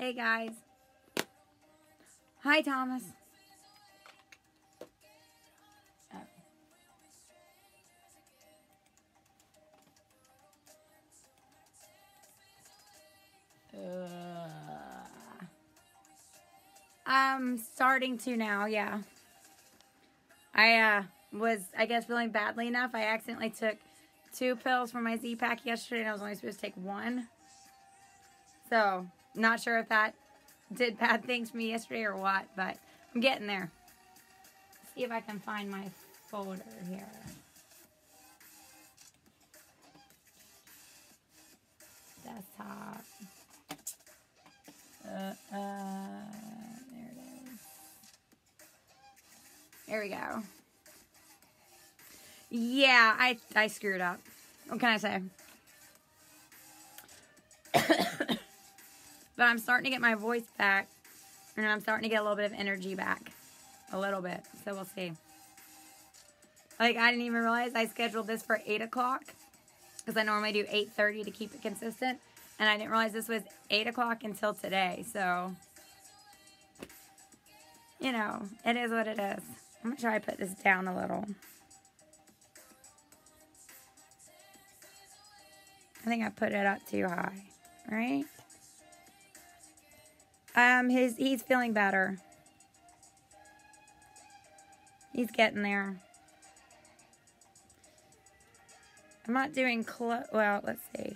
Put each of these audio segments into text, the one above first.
Hey guys. Hi Thomas. I'm starting to now, yeah. I was, I guess, feeling badly enough. I accidentally took 2 pills for my Z-Pack yesterday, and I was only supposed to take 1. So, not sure if that did bad things for me yesterday or what, but I'm getting there. Let's see if I can find my folder here. Desktop. There it is. There we go. Yeah, I screwed up. What can I say? But I'm starting to get my voice back, and I'm starting to get a little bit of energy back. A little bit. So we'll see. Like, I didn't even realize I scheduled this for 8 o'clock, because I normally do 8:30 to keep it consistent. And I didn't realize this was 8 o'clock until today. So, you know, it is what it is. I'm going to try to put this down a little. I think I put it up too high, right? He's feeling better. He's getting there. I'm not doing well, let's see.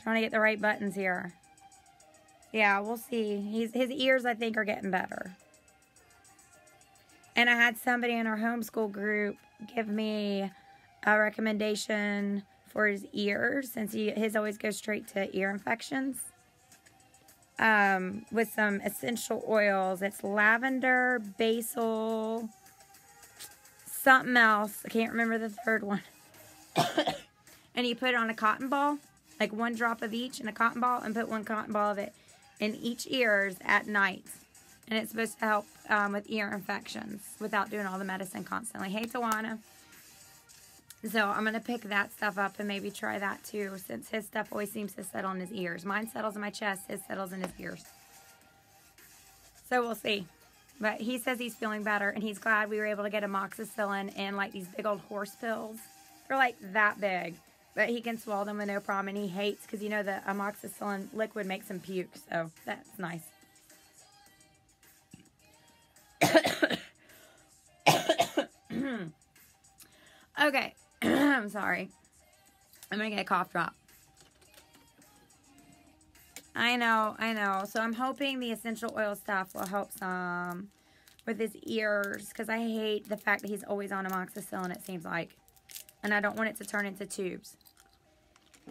Trying to get the right buttons here. Yeah, we'll see. His ears, I think, are getting better. And I had somebody in our homeschool group give me a recommendation for his ears, since his always goes straight to ear infections. With some essential oils. It's lavender, basil, something else. I can't remember the third one. And you put it on a cotton ball, like 1 drop of each in a cotton ball, and put 1 cotton ball of it in each ears at night. And it's supposed to help with ear infections without doing all the medicine constantly. Hey, Tawana. So I'm going to pick that stuff up and maybe try that too, since his stuff always seems to settle in his ears. Mine settles in my chest, his settles in his ears. So we'll see. But he says he's feeling better, and he's glad we were able to get amoxicillin and like these big old horse pills. They're like that big, but he can swallow them with no problem, and he hates, because you know the amoxicillin liquid makes him puke, so that's nice. Okay. I'm sorry. I'm going to get a cough drop. I know. So I'm hoping the essential oil stuff will help some with his ears, because I hate the fact that he's always on amoxicillin, it seems like. And I don't want it to turn into tubes.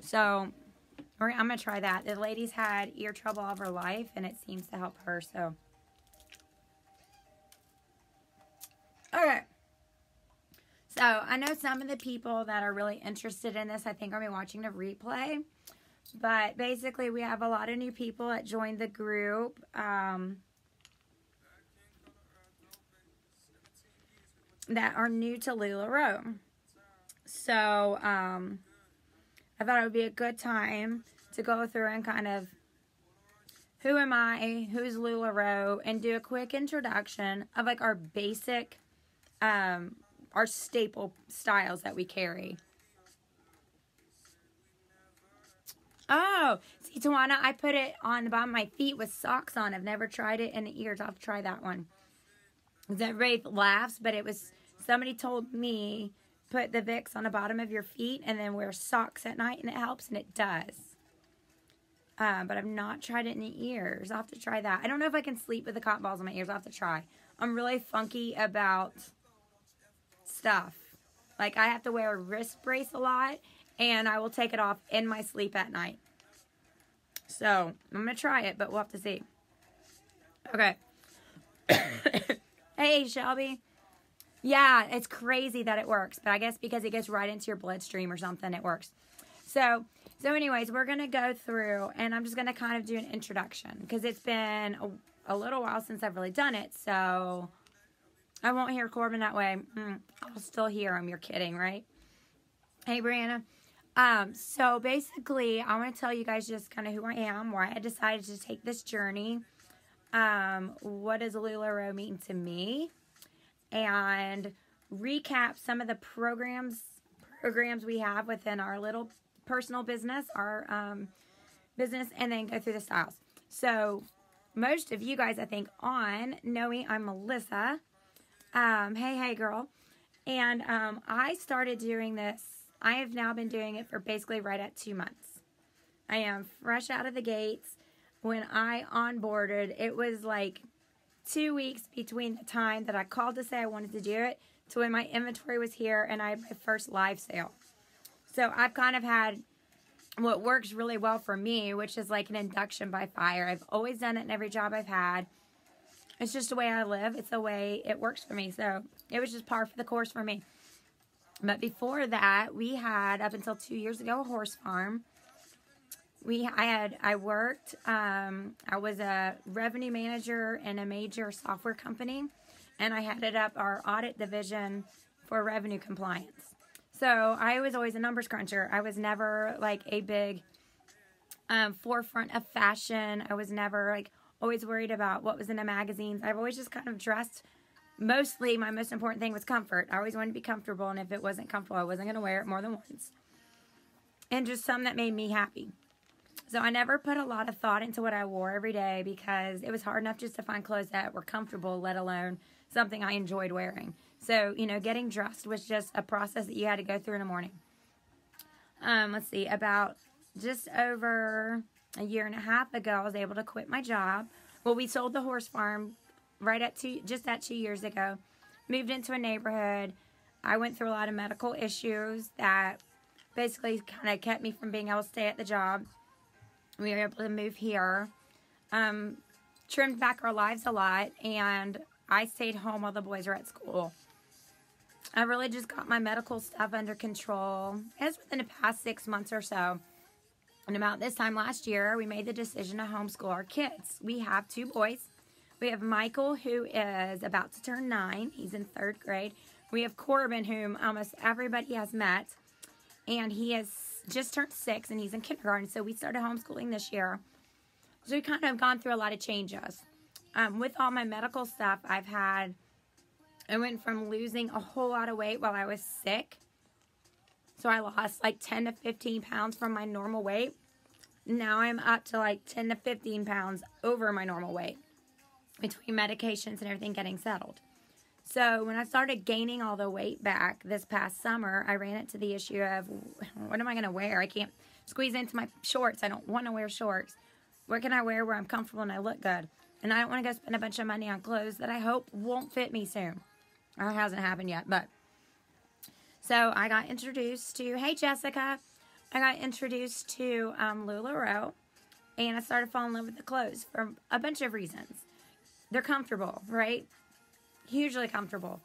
So I'm going to try that. The lady's had ear trouble all of her life, and it seems to help her, so. Okay. So, I know some of the people that are really interested in this, I think, are going to be watching the replay. But, basically, we have a lot of new people that joined the group. That are new to LuLaRoe. So, I thought it would be a good time to go through and kind of, who am I, who's LuLaRoe, and do a quick introduction of, like, our basic, our staple styles that we carry. Oh, see, Tawana, I put it on the bottom of my feet with socks on. I've never tried it in the ears. I'll have to try that one. Everybody laughs, but it was, somebody told me, put the Vicks on the bottom of your feet and then wear socks at night, and it helps, and it does. But I've not tried it in the ears. I'll have to try that. I don't know if I can sleep with the cotton balls in my ears. I'll have to try. I'm really funky about stuff. Like, I have to wear a wrist brace a lot, and I will take it off in my sleep at night. So, I'm going to try it, but we'll have to see. Okay. Hey, Shelby. Yeah, it's crazy that it works, but I guess because it gets right into your bloodstream or something, it works. So anyways, we're going to go through, and I'm just going to kind of do an introduction, because it's been a little while since I've really done it, so I won't hear Corbin that way. I'll still hear him. You're kidding, right? Hey, Brianna. So basically, I want to tell you guys just kind of who I am, why I decided to take this journey. What does LuLaRoe mean to me? And recap some of the programs we have within our little personal business, our business, and then go through the styles. So most of you guys, I think, know me. I'm Melissa. Hey girl. And I started doing this. I have now been doing it for basically right at 2 months. I am fresh out of the gates. When I onboarded, it was like 2 weeks between the time that I called to say I wanted to do it to when my inventory was here and I had my first live sale. So I've kind of had what works really well for me, which is like an induction by fire. I've always done it in every job I've had. It's just the way I live. It's the way it works for me. So it was just par for the course for me. But before that, we had, up until 2 years ago, a horse farm. I worked, I was a revenue manager in a major software company, and I headed up our audit division for revenue compliance. So I was always a numbers cruncher. I was never like a big forefront of fashion. I was never like always worried about what was in the magazines. I've always just kind of dressed. Mostly, my most important thing was comfort. I always wanted to be comfortable, and if it wasn't comfortable, I wasn't going to wear it more than once. And just something that made me happy. So I never put a lot of thought into what I wore every day because it was hard enough just to find clothes that were comfortable, let alone something I enjoyed wearing. So, you know, getting dressed was just a process that you had to go through in the morning. Let's see, about just over a year and a half ago, I was able to quit my job. Well, we sold the horse farm just 2 years ago. Moved into a neighborhood. I went through a lot of medical issues that basically kind of kept me from being able to stay at the job. We were able to move here. Trimmed back our lives a lot, and I stayed home while the boys were at school. I really just got my medical stuff under control. It was within the past 6 months or so. And about this time last year, we made the decision to homeschool our kids. We have 2 boys. We have Michael, who is about to turn 9. He's in 3rd grade. We have Corbin, whom almost everybody has met. And he has just turned 6, and he's in kindergarten. So we started homeschooling this year. So we've kind of gone through a lot of changes. With all my medical stuff I went from losing a whole lot of weight while I was sick. So I lost like 10 to 15 pounds from my normal weight. Now I'm up to like 10 to 15 pounds over my normal weight, between medications and everything getting settled. So when I started gaining all the weight back this past summer, I ran into the issue of, what am I going to wear? I can't squeeze into my shorts. I don't want to wear shorts. What can I wear where I'm comfortable and I look good? And I don't want to go spend a bunch of money on clothes that I hope won't fit me soon. Or it hasn't happened yet, but. So I got introduced to, hey Jessica, I got introduced to LuLaRoe, and I started falling in love with the clothes for a bunch of reasons. They're comfortable, right? Hugely comfortable.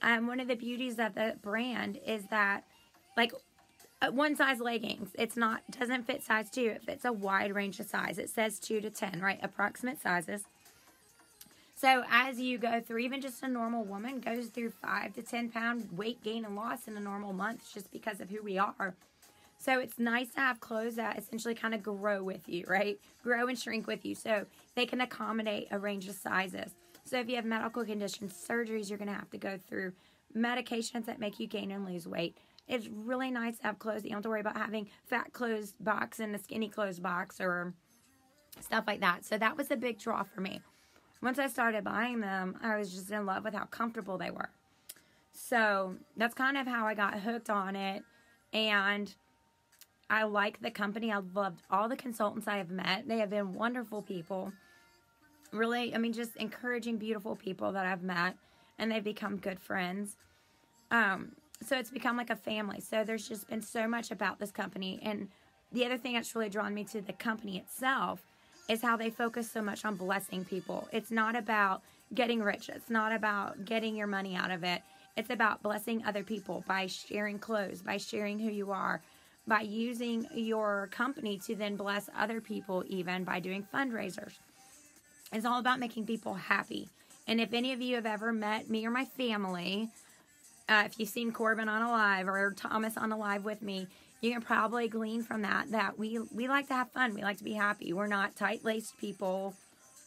One of the beauties of the brand is that, like, one size leggings, doesn't fit size 2. It fits a wide range of size. It says 2 to 10, right? Approximate sizes. So as you go through, even just a normal woman goes through 5 to 10 pound weight gain and loss in a normal month just because of who we are. So it's nice to have clothes that essentially kind of grow with you, right? Grow and shrink with you so they can accommodate a range of sizes. So if you have medical conditions, surgeries you're going to have to go through, medications that make you gain and lose weight. It's really nice to have clothes that you don't have to worry about having fat clothes box and a skinny clothes box or stuff like that. So that was a big draw for me. Once I started buying them, I was just in love with how comfortable they were. So that's kind of how I got hooked on it. And I like the company. I've loved all the consultants I have met. They have been wonderful people. Really, I mean, just encouraging, beautiful people that I've met. And they've become good friends. So it's become like a family. So there's just been so much about this company. And the other thing that's really drawn me to the company itself is how they focus so much on blessing people. It's not about getting rich. It's not about getting your money out of it. It's about blessing other people by sharing clothes, by sharing who you are, by using your company to then bless other people, even by doing fundraisers. It's all about making people happy. And if any of you have ever met me or my family, if you've seen Corbin on a live or Thomas on a live with me, you can probably glean from that we like to have fun. We like to be happy. We're not tight-laced people.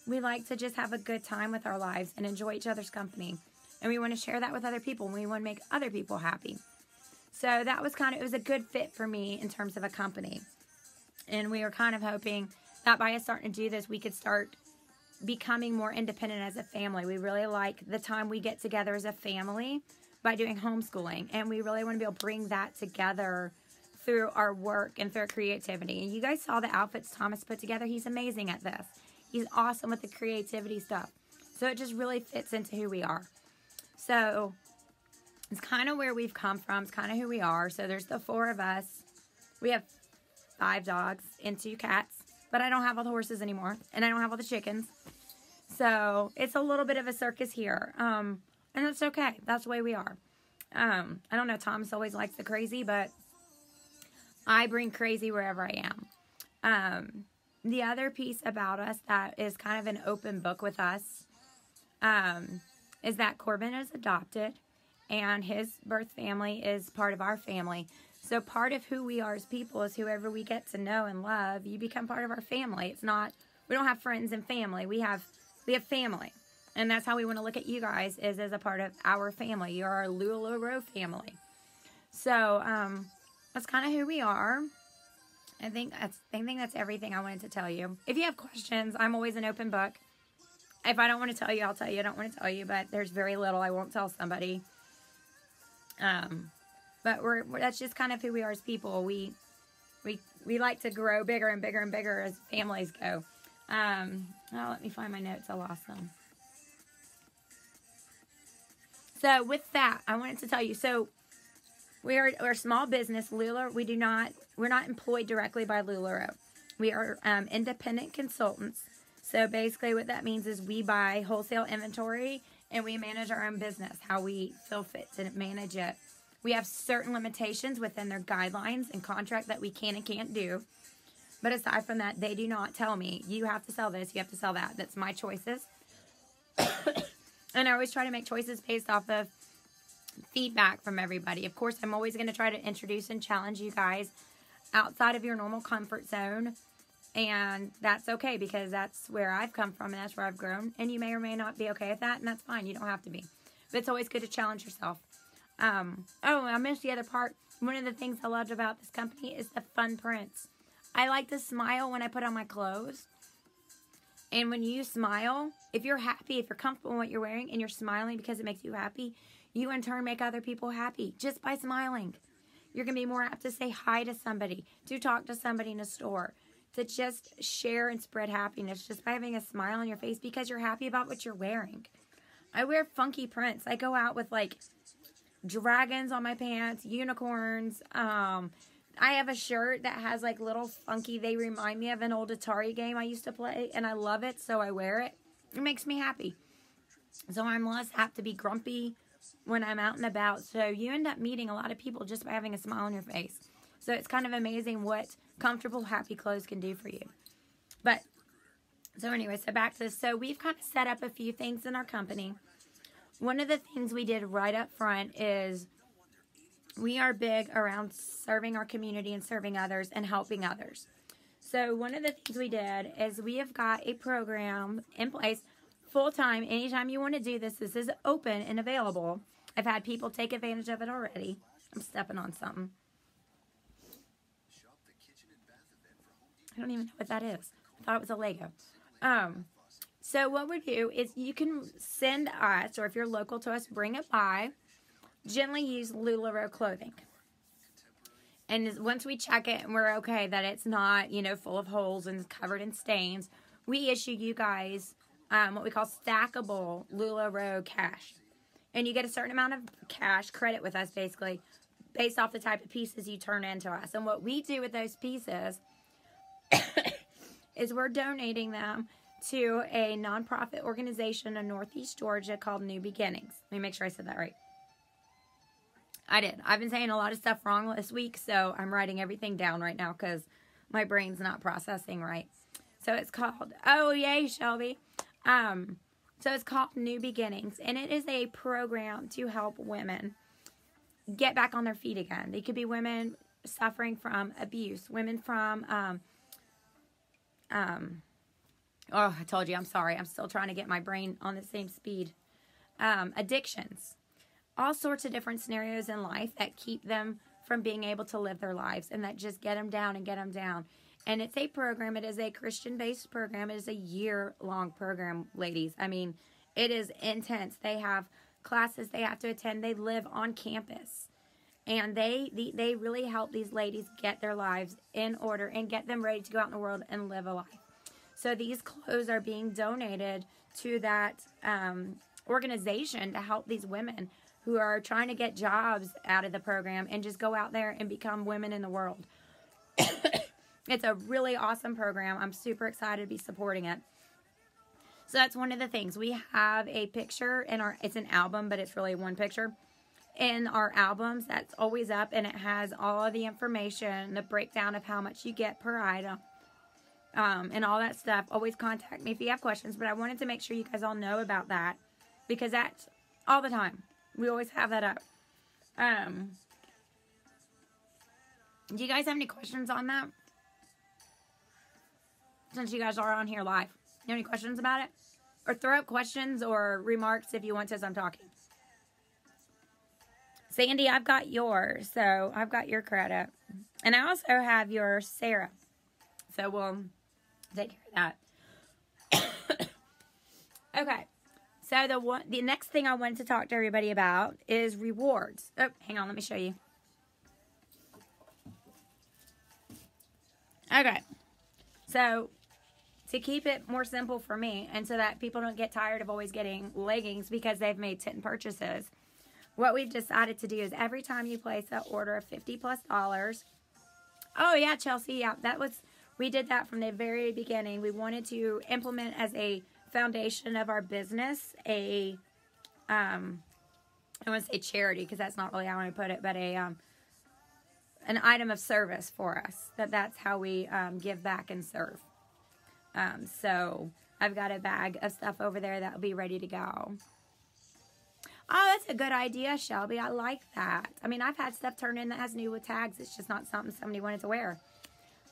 We like to just have a good time with our lives and enjoy each other's company. And we want to share that with other people. And we want to make other people happy. So that was it was a good fit for me in terms of a company. And we were kind of hoping that by us starting to do this, we could start becoming more independent as a family. We really like the time we get together as a family by doing homeschooling. And we really want to be able to bring that together through our work and through our creativity. And you guys saw the outfits Thomas put together. He's amazing at this. He's awesome with the creativity stuff. So it just really fits into who we are. So it's kind of where we've come from. It's kind of who we are. So there's the 4 of us. We have 5 dogs and 2 cats. But I don't have all the horses anymore. And I don't have all the chickens. So it's a little bit of a circus here. And that's okay. That's the way we are. I don't know. Thomas always likes the crazy. But I bring crazy wherever I am. The other piece about us that is kind of an open book with us is that Corbin is adopted and his birth family is part of our family. So part of who we are as people is whoever we get to know and love, you become part of our family. It's not, we don't have friends and family. We have family. And that's how we want to look at you guys is as a part of our family. You're our LuLaRoe family. So that's kind of who we are. I think that's everything I wanted to tell you. If you have questions, I'm always an open book. If I don't want to tell you, I'll tell you. I don't want to tell you, but there's very little I won't tell somebody. But that's just kind of who we are as people. We like to grow bigger and bigger and bigger as families go. Let me find my notes. I lost them. So with that, I wanted to tell you. So we're a small business. We're not employed directly by LuLaRoe. We are independent consultants. So basically what that means is we buy wholesale inventory and we manage our own business, how we feel fit to manage it. We have certain limitations within their guidelines and contract that we can and can't do. But aside from that, they do not tell me, you have to sell this, you have to sell that. That's my choices. And I always try to make choices based off of feedback from everybody. Of course, I'm always going to try to introduce and challenge you guys outside of your normal comfort zone. And that's okay because that's where I've come from and that's where I've grown. And you may or may not be okay with that, and that's fine. You don't have to be. But it's always good to challenge yourself. I missed the other part. One of the things I loved about this company is the fun prints. I like to smile when I put on my clothes. And when you smile, if you're happy, if you're comfortable in what you're wearing and you're smiling because it makes you happy, you in turn make other people happy just by smiling. You're going to be more apt to say hi to somebody, to talk to somebody in a store, to just share and spread happiness just by having a smile on your face because you're happy about what you're wearing. I wear funky prints. I go out with like dragons on my pants, unicorns. I have a shirt that has like little funky, they remind me of an old Atari game I used to play, and I love it, so I wear it. It makes me happy. So I'm less apt to be grumpy when I'm out and about. So you end up meeting a lot of people just by having a smile on your face. So it's kind of amazing what comfortable, happy clothes can do for you. But, so anyway, so back to this. So we've kind of set up a few things in our company. One of the things we did right up front is we are big around serving our community and serving others and helping others. So one of the things we did is we have got a program in place full-time. Anytime you want to do this, this is open and available. I've had people take advantage of it already. I'm stepping on something. I don't even know what that is. I thought it was a Lego. So what we do is you can send us, or if you're local to us, bring it by. Generally use LuLaRoe clothing. And once we check it and we're okay that it's not, you know, full of holes and covered in stains, we issue you guys what we call stackable LuLaRoe cash. And you get a certain amount of cash credit with us, basically, based off the type of pieces you turn into us. And what we do with those pieces is we're donating them to a nonprofit organization in Northeast Georgia called New Beginnings. Let me make sure I said that right. I did. I've been saying a lot of stuff wrong this week, so I'm writing everything down right now because my brain's not processing right. So it's called, oh yay, Shelby. So it's called New Beginnings, and it is a program to help women get back on their feet again. They could be women suffering from abuse, women from, oh, I told you, I'm sorry. I'm still trying to get my brain on the same speed. Addictions, all sorts of different scenarios in life that keep them from being able to live their lives and that just get them down and get them down. And it's a program. It is a Christian-based program. It is a year-long program, ladies. I mean, it is intense. They have classes they have to attend. They live on campus. And they really help these ladies get their lives in order and get them ready to go out in the world and live a life. So these clothes are being donated to that organization to help these women who are trying to get jobs out of the program and just go out there and become women in the world. It's a really awesome program. I'm super excited to be supporting it. So that's one of the things. We have a picture in our, it's an album, but it's really one picture. In our albums, that's always up, and it has all of the information, the breakdown of how much you get per item, and all that stuff. Always contact me if you have questions, but I wanted to make sure you guys all know about that, because that's all the time. We always have that up. Do you guys have any questions on that? Since you guys are on here live. You have any questions about it? Or throw up questions or remarks if you want to as I'm talking. Sandy, I've got yours. So I've got your credit. And I also have your Sarah. So we'll take care of that. Okay. So the next thing I wanted to talk to everybody about is rewards. Oh, hang on. Let me show you. Okay. So to keep it more simple for me and so that people don't get tired of always getting leggings because they've made 10 purchases, what we've decided to do is every time you place an order of $50+. Oh, yeah, Chelsea. Yeah, we did that from the very beginning. We wanted to implement as a foundation of our business I want to say charity because that's not really how I want to put it, but an item of service for us. That's how we give back and serve. So I've got a bag of stuff over there that will be ready to go. Oh, that's a good idea, Shelby. I like that. I mean, I've had stuff turned in that has new with tags. It's just not something somebody wanted to wear.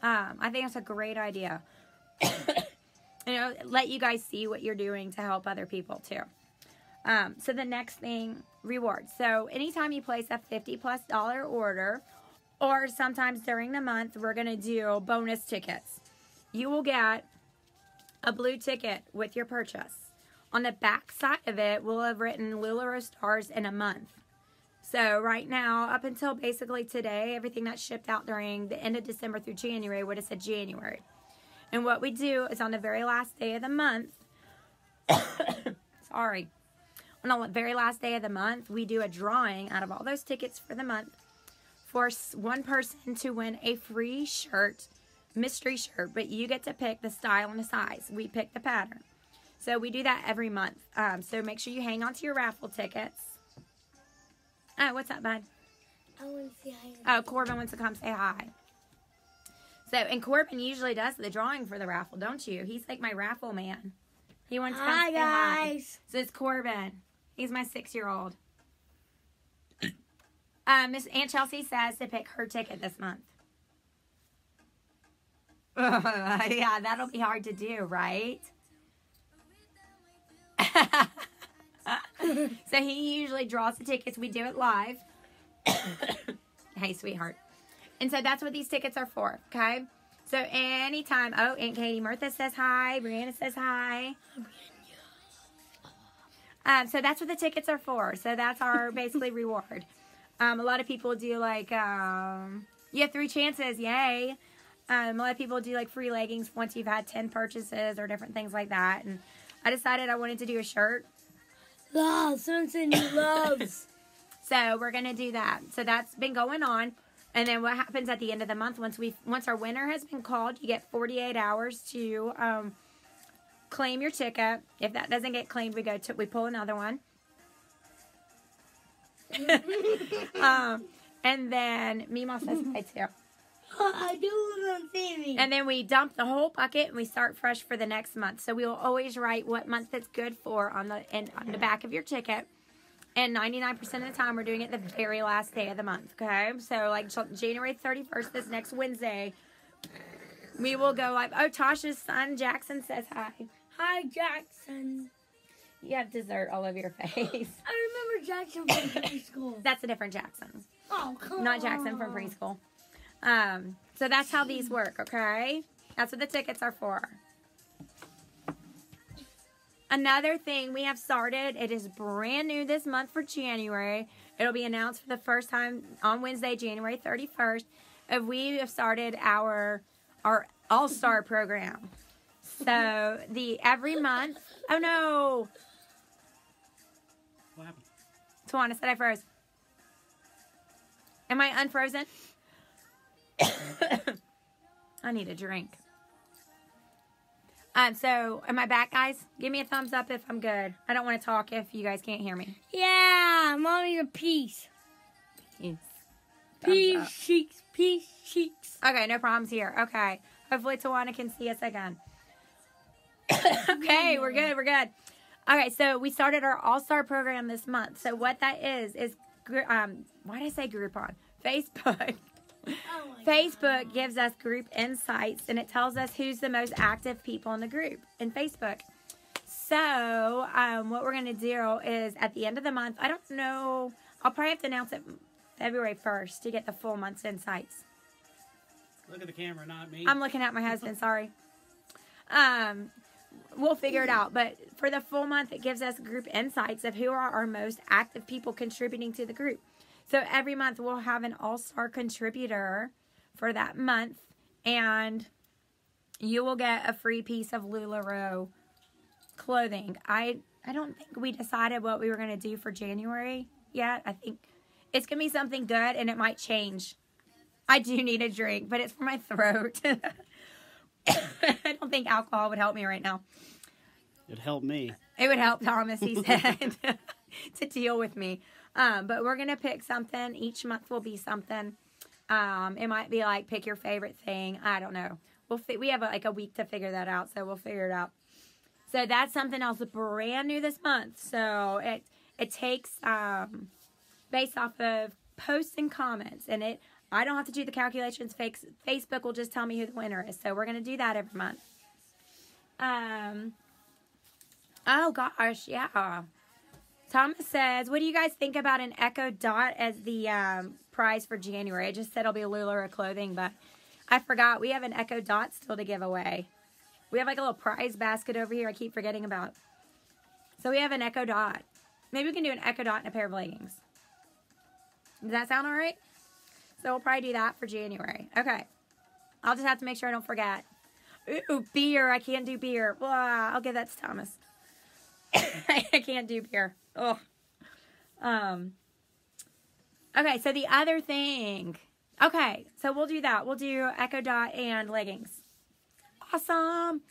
I think that's a great idea. Let you guys see what you're doing to help other people too. So the next thing, rewards. So anytime you place a $50+ order, or sometimes during the month, we're going to do bonus tickets. You will get a blue ticket with your purchase. On the back side of it, we'll have written LuLaRoe Starrs in a month. So right now, up until basically today, everything that's shipped out during the end of December through January would have said January. And what we do is on the very last day of the month, sorry, on the very last day of the month, we do a drawing out of all those tickets for the month for one person to win a free shirt, mystery shirt, but you get to pick the style and the size. We pick the pattern. So we do that every month. So make sure you hang on to your raffle tickets. Oh, what's up, bud? I want to say hi. Oh, Corbin wants to come say hi. So, and Corbin usually does the drawing for the raffle, don't you? He's like my raffle man. He wants to come say hi. Guys. So it's Corbin. He's my 6-year-old. Miss Aunt Chelsea says to pick her ticket this month. Yeah, that'll be hard to do, right? So he usually draws the tickets. We do it live. Hey, sweetheart. And so that's what these tickets are for, okay? So anytime, oh, Aunt Katie, Martha says hi. Brianna says hi. So that's what the tickets are for. So that's our basically reward. A lot of people do like, you have 3 chances, yay. A lot of people do like free leggings once you've had 10 purchases or different things like that. And I decided I wanted to do a shirt. Love, something you loves. So we're going to do that. So that's been going on. And then what happens at the end of the month, once our winner has been called, you get 48 hours to claim your ticket. If that doesn't get claimed, we pull another one. And then Mima says hi too. I do want to see me. And then we dump the whole bucket and we start fresh for the next month. So we will always write what month it's good for on the back of your ticket. And 99% of the time, we're doing it the very last day of the month, okay? So, like, January 31st, this next Wednesday, we will go live. Oh, Tasha's son, Jackson, says hi. Hi, Jackson. You have dessert all over your face. I remember Jackson from preschool. That's a different Jackson. Oh, come Not on. Jackson from preschool. So that's how these work, okay? That's what the tickets are for. Another thing we have started, it is brand new this month for January. It'll be announced for the first time on Wednesday, January 31st. We have started our AllStar program. So every month, oh no. What happened? Tawana said I froze. Am I unfrozen? I need a drink. So, am I back, guys? Give me a thumbs up if I'm good. I don't want to talk if you guys can't hear me. Yeah, Mommy, a piece. Peace. Peace cheeks, peace cheeks. Okay, no problems here. Okay. Hopefully Tawana can see us again. Okay, we're good, we're good. Okay, so we started our All-Star program this month. So what that is why did I say Groupon? Facebook. Facebook gives us group insights, and it tells us who's the most active people in the group in Facebook. So what we're going to do is at the end of the month, I don't know, I'll probably have to announce it February 1st to get the full month's insights. Look at the camera, not me. I'm looking at my husband, sorry. We'll figure it out. But for the full month, it gives us group insights of who are our most active people contributing to the group. So every month we'll have an all-star contributor for that month, and you will get a free piece of LuLaRoe clothing. I don't think we decided what we were going to do for January yet. I think it's going to be something good, and it might change. I do need a drink, but it's for my throat. I don't think alcohol would help me right now. It'd help me. It would help Thomas, he said, to deal with me. But we're going to pick something. Each month will be something. It might be like pick your favorite thing. I don't know. We have like a week to figure that out, so we'll figure it out. So that's something else brand new this month. So it takes based off of posts and comments, and I don't have to do the calculations. Facebook will just tell me who the winner is. So we're going to do that every month. Oh gosh, yeah. Thomas says, what do you guys think about an Echo Dot as the prize for January? I just said it'll be LuLaRoe clothing, but I forgot. We have an Echo Dot still to give away. We have like a little prize basket over here I keep forgetting about. So we have an Echo Dot. Maybe we can do an Echo Dot and a pair of leggings. Does that sound all right? So we'll probably do that for January. Okay. I'll just have to make sure I don't forget. Ooh, beer. I can't do beer. Blah. I'll give that to Thomas. I can't do beer. Oh. Okay, so the other thing. Okay, so we'll do that. We'll do Echo Dot and leggings. Awesome.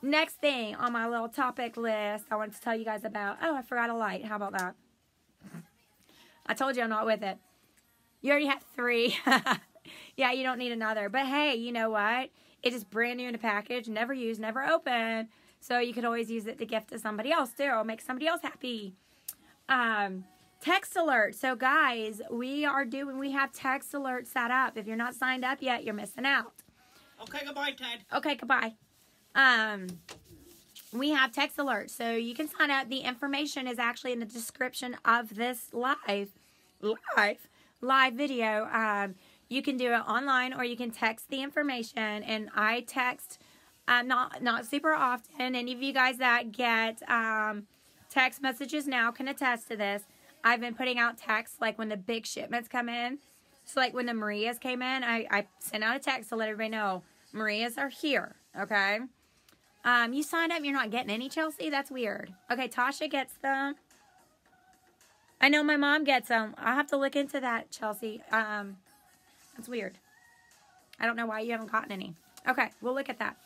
Next thing on my little topic list I wanted to tell you guys about. Oh, I forgot a light. How about that? I told you I'm not with it. You already have 3. Yeah, you don't need another. But hey, you know what? It is brand new in a package. Never used, never opened. So you could always use it to gift to somebody else too. Or make somebody else happy. Text alert. So guys, we have text alert set up. If you're not signed up yet, you're missing out. Okay, goodbye, Ted. Okay, goodbye. We have text alerts, so you can sign up. The information is actually in the description of this live video. You can do it online, or you can text the information. And I text not super often. Any of you guys that get text messages now can attest to this. I've been putting out texts like when the big shipments come in. So like when the Marias came in, I sent out a text to let everybody know Marias are here. Okay. You signed up, you're not getting any, Chelsea? That's weird. Okay, Tasha gets them. I know my mom gets them. I'll have to look into that, Chelsea. That's weird. I don't know why you haven't gotten any. Okay, we'll look at that.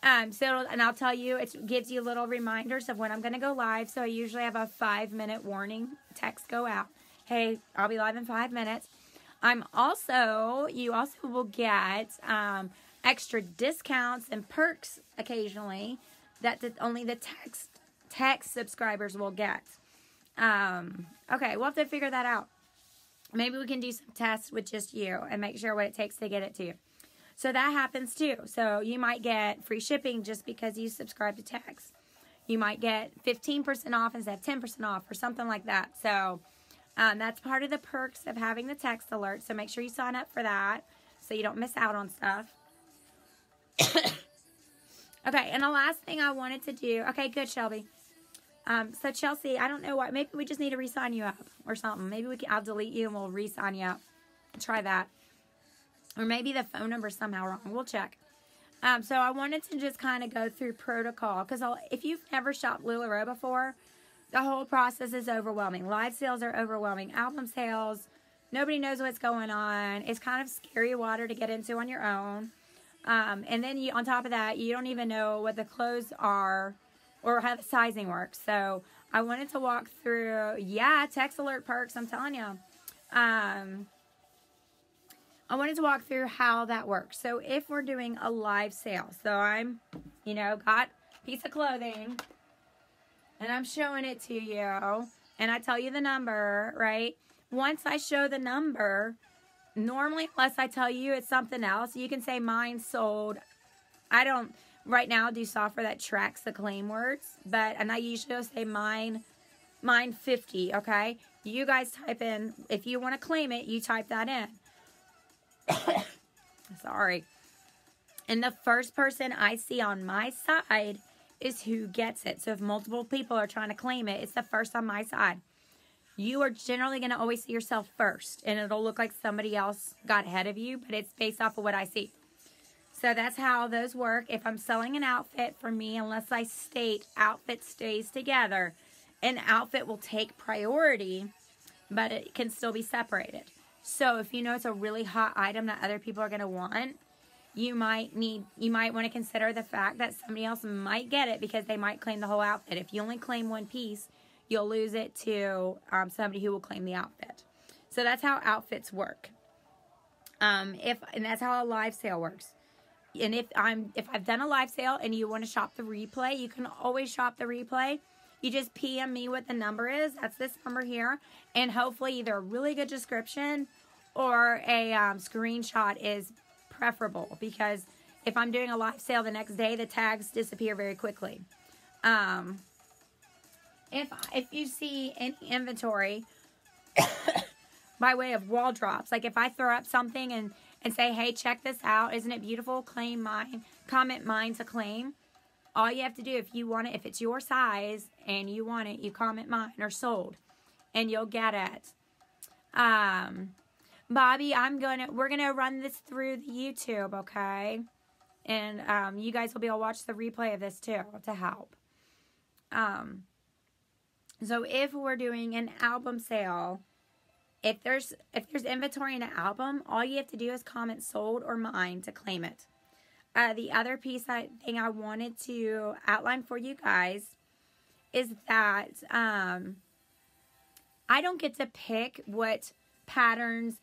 And I'll tell you, it gives you little reminders of when I'm going to go live. So I usually have a 5-minute warning text go out. Hey, I'll be live in 5 minutes. You also will get extra discounts and perks occasionally that only the text subscribers will get. Okay, we'll have to figure that out. Maybe we can do some tests with just you and make sure what it takes to get it to you. So that happens too. So you might get free shipping just because you subscribe to text. You might get 15% off instead of 10% off or something like that. So that's part of the perks of having the text alert. So make sure you sign up for that so you don't miss out on stuff. Okay, and the last thing I wanted to do. Okay, good, Shelby. So Chelsea, I don't know what. Maybe we just need to re-sign you up or something. Maybe I'll delete you and we'll re-sign you up. Try that. Or maybe the phone number's somehow wrong. We'll check. So I wanted to just kind of go through protocol. Because if you've never shopped LuLaRoe before, the whole process is overwhelming. Live sales are overwhelming. Album sales, nobody knows what's going on. It's kind of scary water to get into on your own. And then on top of that, you don't even know what the clothes are or how the sizing works. So I wanted to walk through, text alert perks, I'm telling you. I wanted to walk through how that works. So if we're doing a live sale, so I'm, got a piece of clothing and I'm showing it to you and I tell you the number, right? Once I show the number, normally, unless I tell you it's something else, you can say mine sold. I don't right now do software that tracks the claim words, and I usually will say mine 50, okay? You guys type in, if you want to claim it, you type that in. Sorry. And the first person I see on my side is who gets it. So if multiple people are trying to claim it, it's the first on my side. You are generally going to always see yourself first, and it'll look like somebody else got ahead of you, but it's based off of what I see. So that's how those work. If I'm selling an outfit, for me, unless I state outfit stays together, an outfit will take priority, but it can still be separated. So if you know it's a really hot item that other people are going to want, you might want to consider the fact that somebody else might get it because they might claim the whole outfit. If you only claim one piece, you'll lose it to somebody who will claim the outfit. So that's how outfits work. And that's how a live sale works. And if I've done a live sale and you want to shop the replay, you can always shop the replay. You just PM me what the number is. That's this number here. And hopefully either a really good description or a screenshot is preferable. Because if I'm doing a live sale the next day, the tags disappear very quickly. If you see any inventory by way of wall drops, like if I throw up something and say, hey, check this out, isn't it beautiful? Claim mine, comment mine to claim. All you have to do if you want it, if it's your size and you want it, you comment mine or sold and you'll get it. Bobby, we're gonna run this through the YouTube, okay? And you guys will be able to watch the replay of this too to help. So if we're doing an album sale, if there's inventory in an album, all you have to do is comment sold or mine to claim it. The other thing I wanted to outline for you guys is that I don't get to pick what patterns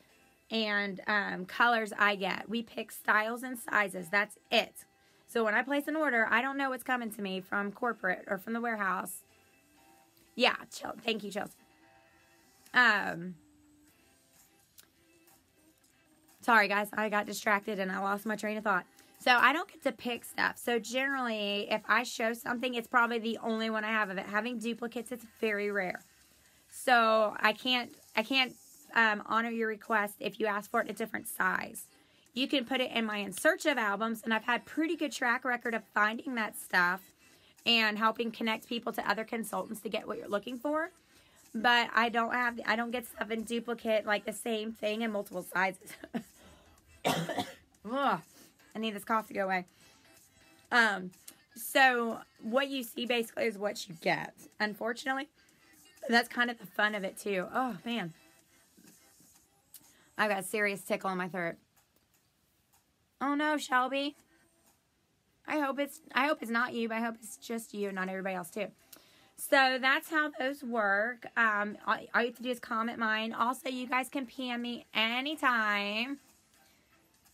and colors I get. We pick styles and sizes. That's it. So when I place an order, I don't know what's coming to me from corporate or from the warehouse. Yeah, thank you, Chelsea. Sorry, guys. I got distracted and I lost my train of thought. So I don't get to pick stuff. So generally, if I show something, it's probably the only one I have of it. Having duplicates, it's very rare. So I can't honor your request if you ask for it in a different size. You can put it in my in search of albums, and I've had pretty good track record of finding that stuff and helping connect people to other consultants to get what you're looking for. But I don't get stuff in duplicate, like the same thing in multiple sizes. Ugh, I need this cough to go away. So what you see basically is what you get, unfortunately. That's kind of the fun of it too. Oh man, I've got a serious tickle in my throat. Oh no, Shelby. I hope it's not you, but I hope it's just you, not everybody else too. So that's how those work. All you have to do is comment mine. Also, you guys can PM me anytime.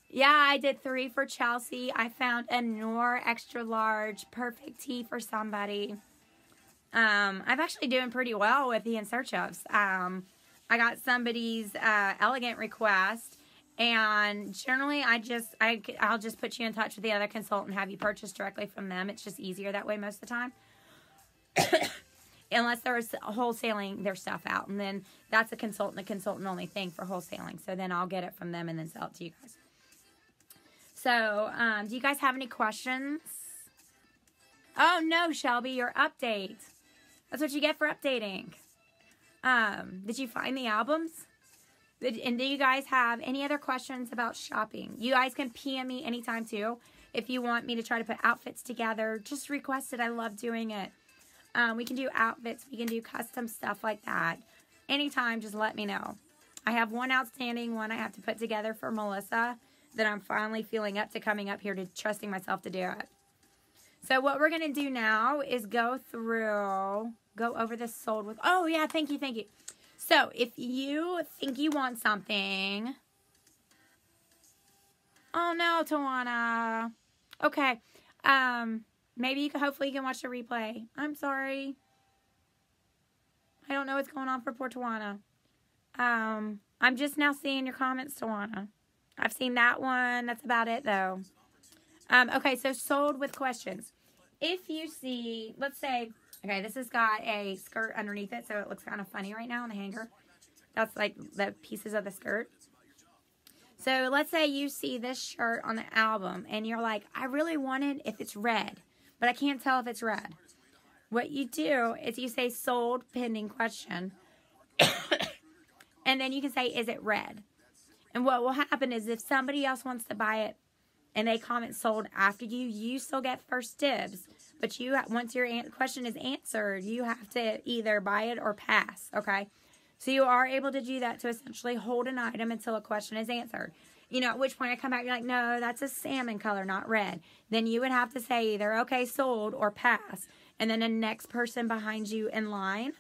Yeah, I did 3 for Chelsea. I found a Noor extra large perfect tee for somebody. I'm actually doing pretty well with the in search ofs. I got somebody's elegant request, and generally I'll just put you in touch with the other consultant, have you purchase directly from them. It's just easier that way most of the time. Unless they're wholesaling their stuff out, and then that's a consultant only thing for wholesaling. So then I'll get it from them and then sell it to you guys. So, do you guys have any questions? Oh no, Shelby, your update. That's what you get for updating. Did you find the albums? And do you guys have any other questions about shopping? You guys can PM me anytime too. If you want me to try to put outfits together, just request it. I love doing it. We can do outfits. We can do custom stuff like that. Anytime, just let me know. I have one outstanding one I have to put together for Melissa that I'm finally feeling up to coming up here to trusting myself to do it. So what we're going to do now is go over this sold with, oh yeah, thank you. So if you think you want something, oh no, Tawana. Okay, maybe you can, hopefully you can watch the replay. I'm sorry. I don't know what's going on for poor Tawana. I'm just now seeing your comments, Tawana. I've seen that one. That's about it, though. Okay, so sold with questions. If you see, let's say, okay, this has got a skirt underneath it, so it looks kind of funny right now on the hanger. That's like the pieces of the skirt. So let's say you see this shirt on the album, and you're like, I really want it if it's red, but I can't tell if it's red. What you do is you say sold pending question, and then you can say, is it red? And what will happen is if somebody else wants to buy it and they comment sold after you, you still get first dibs. But you, once your question is answered, you have to either buy it or pass, okay? So you are able to do that to essentially hold an item until a question is answered. You know, at which point I come back, you're like, no, that's a salmon color, not red. Then you would have to say either, okay, sold or pass. And then the next person behind you in line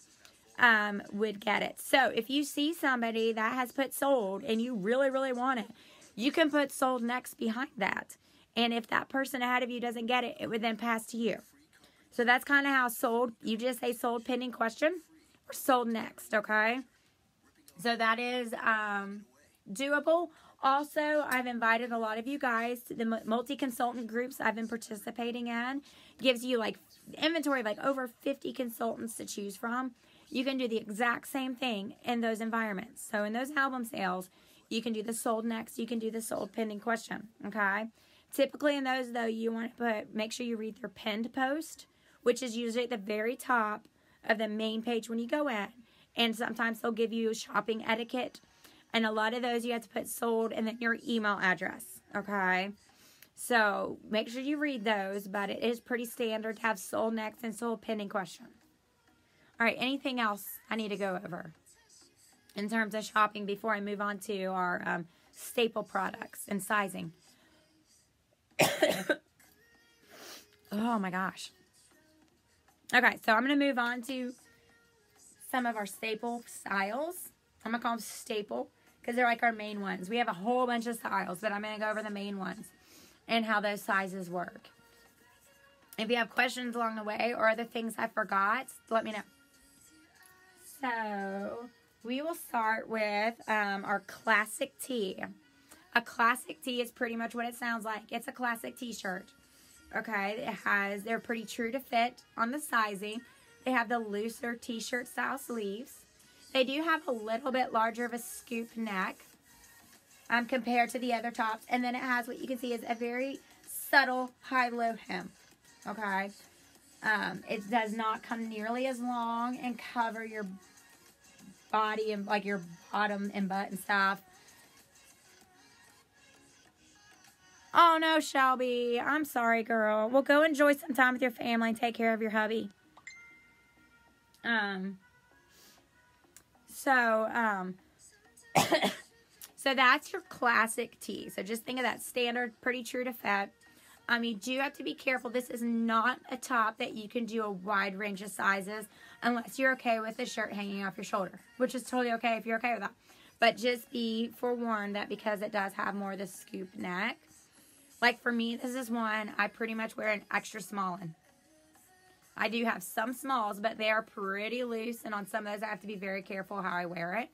would get it. So if you see somebody that has put sold and you really, really want it, you can put sold next behind that. And if that person ahead of you doesn't get it, it would then pass to you. So that's kind of how sold, you just say sold pending question or sold next, okay? So that is doable. Also, I've invited a lot of you guys to the multi-consultant groups I've been participating in. Gives you like inventory of like over 50 consultants to choose from. You can do the exact same thing in those environments. So in those album sales, you can do the sold next. You can do the sold pending question, okay? Typically in those, though, you want to make sure you read their pinned post, which is usually at the very top of the main page when you go in. And sometimes they'll give you shopping etiquette. And a lot of those you have to put sold and then your email address, okay? So make sure you read those, but it is pretty standard to have sold next and sold pending question. All right, anything else I need to go over in terms of shopping before I move on to our staple products and sizing? Oh my gosh. Okay, so I'm going to move on to some of our staple styles. I'm going to call them staple because they're like our main ones. We have a whole bunch of styles, but I'm going to go over the main ones and how those sizes work. If you have questions along the way or other things I forgot, let me know. So we will start with our classic tee. A classic tee is pretty much what it sounds like. It's a classic t-shirt. Okay, they're pretty true to fit on the sizing. They have the looser t-shirt style sleeves. They do have a little bit larger of a scoop neck compared to the other tops. And then it has what you can see is a very subtle high-low hem. Okay, it does not come nearly as long and cover your body and like your bottom and butt and stuff. Oh no, Shelby. I'm sorry, girl. Well, go enjoy some time with your family and take care of your hubby. So that's your classic tee. So just think of that standard, pretty true to fit. You do have to be careful. This is not a top that you can do a wide range of sizes unless you're okay with the shirt hanging off your shoulder, which is totally okay if you're okay with that. But just be forewarned that because it does have more of the scoop neck. Like for me, this is one I pretty much wear an extra small in. I do have some smalls, but they are pretty loose, and on some of those I have to be very careful how I wear it.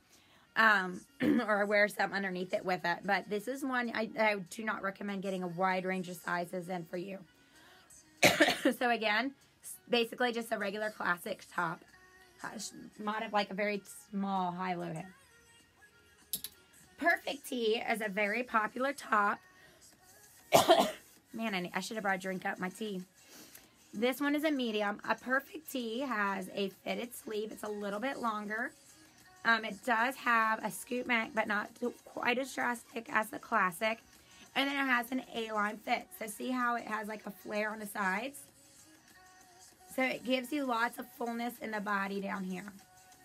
Or I wear something underneath it with it. But this is one I do not recommend getting a wide range of sizes in for you. So again, basically just a regular classic top. Modded like a very small high-low hem. Perfect Tee is a very popular top. Man, I should have brought a drink up my tea. This one is a medium. A Perfect Tee has a fitted sleeve. It's a little bit longer. It does have a scoop neck, but not quite as drastic as the classic. And then it has an A-line fit. So see how it has like a flare on the sides? So it gives you lots of fullness in the body down here.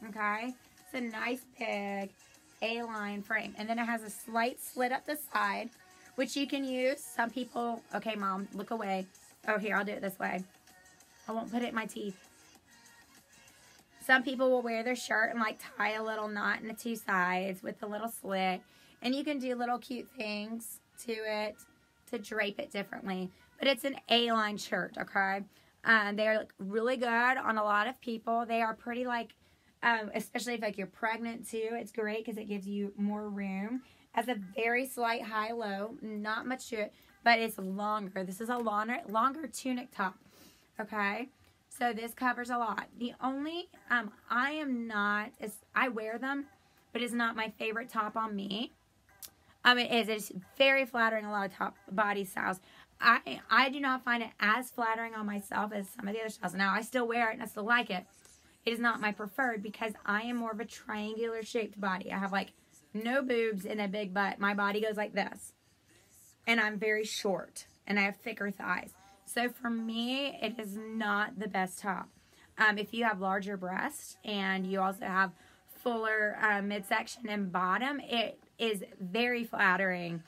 Okay? It's a nice big A-line frame. And then it has a slight slit up the side, which you can use. Some people, okay, Mom, look away. Oh, here, I'll do it this way. I won't put it in my teeth. Some people will wear their shirt and like tie a little knot in the two sides with a little slit. And you can do little cute things to it to drape it differently. But it's an A-line shirt, okay? They're really good on a lot of people. They are pretty like, especially if like you're pregnant too. It's great because it gives you more room. Has a very slight high-low, not much to it, but it's longer. This is a longer tunic top, okay? So this covers a lot. The only, I wear them, but it's not my favorite top on me. It's very flattering a lot of top body styles. I do not find it as flattering on myself as some of the other styles. Now, I still wear it and I still like it. It is not my preferred because I am more of a triangular shaped body. I have like no boobs and a big butt. My body goes like this. And I'm very short and I have thicker thighs. So for me, it is not the best top. If you have larger breasts and you also have fuller midsection and bottom, it is very flattering.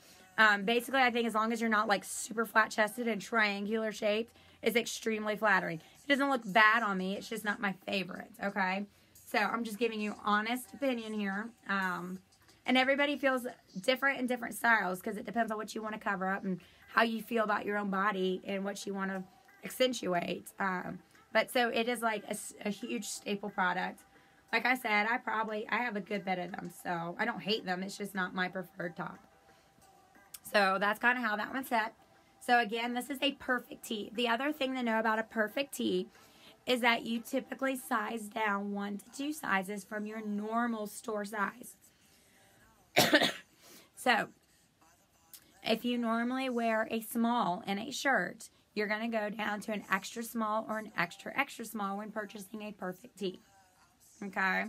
Basically, I think as long as you're not like super flat chested and triangular shaped, it's extremely flattering. It doesn't look bad on me. It's just not my favorite. Okay. So I'm just giving you honest opinion here. And everybody feels different in different styles because it depends on what you want to cover up and how you feel about your own body and what you want to accentuate. But so it is like a huge staple product. Like I said, I have a good bit of them. So I don't hate them. It's just not my preferred top. So that's kind of how that one's set. So again, this is a Perfect Tee. The other thing to know about a Perfect Tee is that you typically size down 1 to 2 sizes from your normal store size. So, if you normally wear a small in a shirt, you're going to go down to an extra small or an extra extra small when purchasing a Perfect Tee. Okay?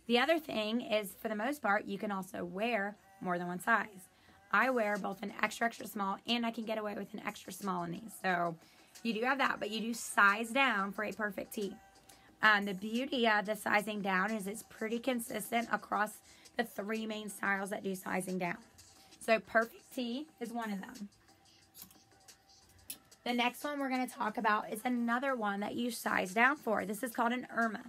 The other thing is, for the most part, you can also wear more than one size. I wear both an extra extra small and I can get away with an extra small in these. So, you do have that, but you do size down for a Perfect Tee. The beauty of the sizing down is it's pretty consistent across the 3 main styles that do sizing down. So Perfect Tee is one of them. The next one we're going to talk about is another one that you size down for. This is called an Irma.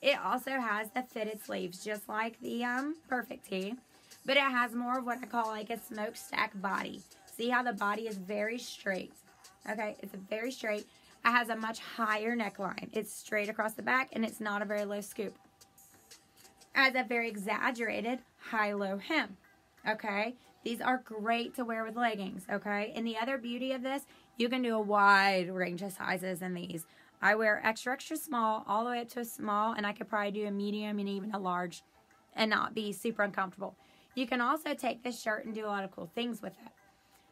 It also has the fitted sleeves, just like the Perfect Tee, but it has more of what I call like a smokestack body. See how the body is very straight. Okay, it's very straight. It has a much higher neckline. It's straight across the back, and it's not a very low scoop. It has a very exaggerated high-low hem. Okay, these are great to wear with leggings. Okay, and the other beauty of this, you can do a wide range of sizes in these. I wear extra, extra small all the way up to a small, and I could probably do a medium and even a large and not be super uncomfortable. You can also take this shirt and do a lot of cool things with it.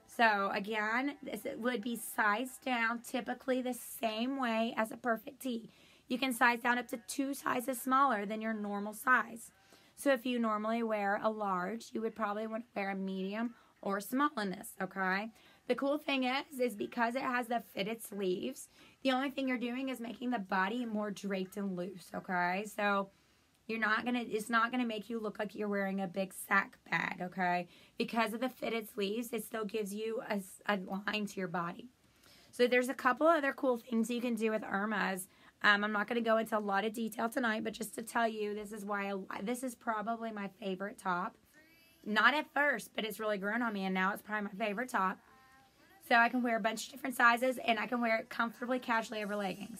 So, again, this would be sized down typically the same way as a Perfect Tee. You can size down up to 2 sizes smaller than your normal size. So, if you normally wear a large, you would probably want to wear a medium or a small in this, okay? The cool thing is because it has the fitted sleeves, the only thing you're doing is making the body more draped and loose, okay? So, it's not gonna make you look like you're wearing a big sack bag, okay? Because of the fitted sleeves, it still gives you a line to your body. So there's a couple other cool things you can do with Irmas. I'm not going to go into a lot of detail tonight, but just to tell you, this is probably my favorite top. Not at first, but it's really grown on me, and now it's probably my favorite top. So I can wear a bunch of different sizes, and I can wear it comfortably, casually over leggings.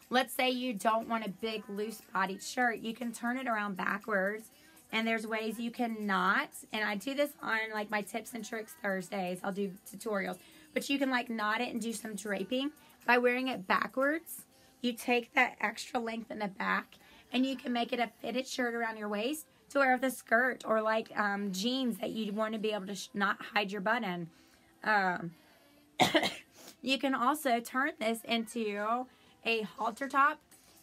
let's say you don't want a big loose bodied shirt, you can turn it around backwards. And there's ways you can knot, and I do this on like my tips and tricks Thursdays. I'll do tutorials, but you can like knot it and do some draping by wearing it backwards. You take that extra length in the back, and you can make it a fitted shirt around your waist to wear with a skirt or like jeans that you want to be able to not hide your butt in. You can also turn this into a halter top.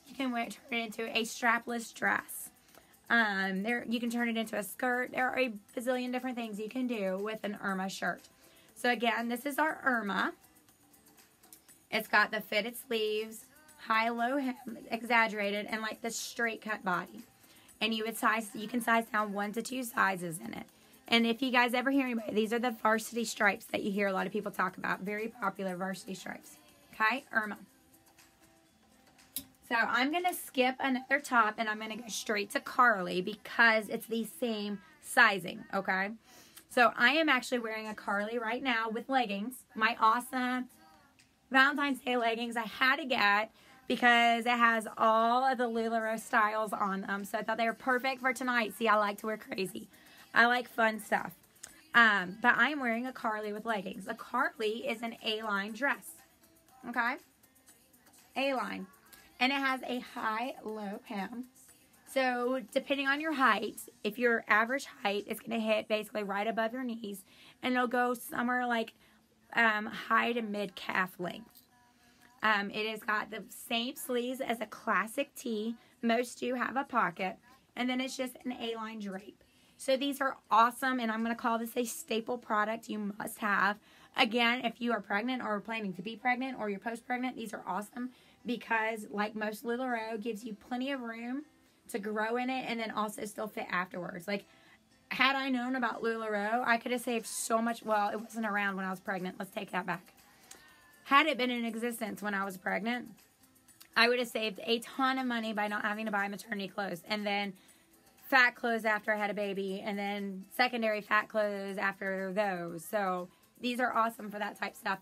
You can turn it into a strapless dress. You can turn it into a skirt. There are a bazillion different things you can do with an Irma shirt. So again, this is our Irma. It's got the fitted sleeves, high-low hem, exaggerated, and like the straight cut body. And you can size down 1 to 2 sizes in it. And if you guys ever hear anybody, these are the varsity stripes that you hear a lot of people talk about. Very popular varsity stripes. Okay, Irma. So I'm going to skip another top, and I'm going to go straight to Carly because it's the same sizing, okay? So I am actually wearing a Carly right now with leggings. My awesome Valentine's Day leggings I had to get because it has all of the LuLaRoe styles on them. So I thought they were perfect for tonight. See, I like to wear crazy. I like fun stuff. But I am wearing a Carly with leggings. A Carly is an A-line dress, okay? A-line. And it has a high-low hem. So, depending on your height, if your average height, it's going to hit basically right above your knees. And it'll go somewhere like high to mid-calf length. It has got the same sleeves as a classic tee. Most do have a pocket. And then it's just an A-line drape. So, these are awesome. And I'm going to call this a staple product you must have. Again, if you are pregnant or planning to be pregnant or you're post-pregnant, these are awesome. Because, like most LuLaRoe, gives you plenty of room to grow in it and then also still fit afterwards. Like, had I known about LuLaRoe, I could have saved so much. Well, it wasn't around when I was pregnant. Let's take that back. Had it been in existence when I was pregnant, I would have saved a ton of money by not having to buy maternity clothes. And then fat clothes after I had a baby. And then secondary fat clothes after those. So, these are awesome for that type stuff.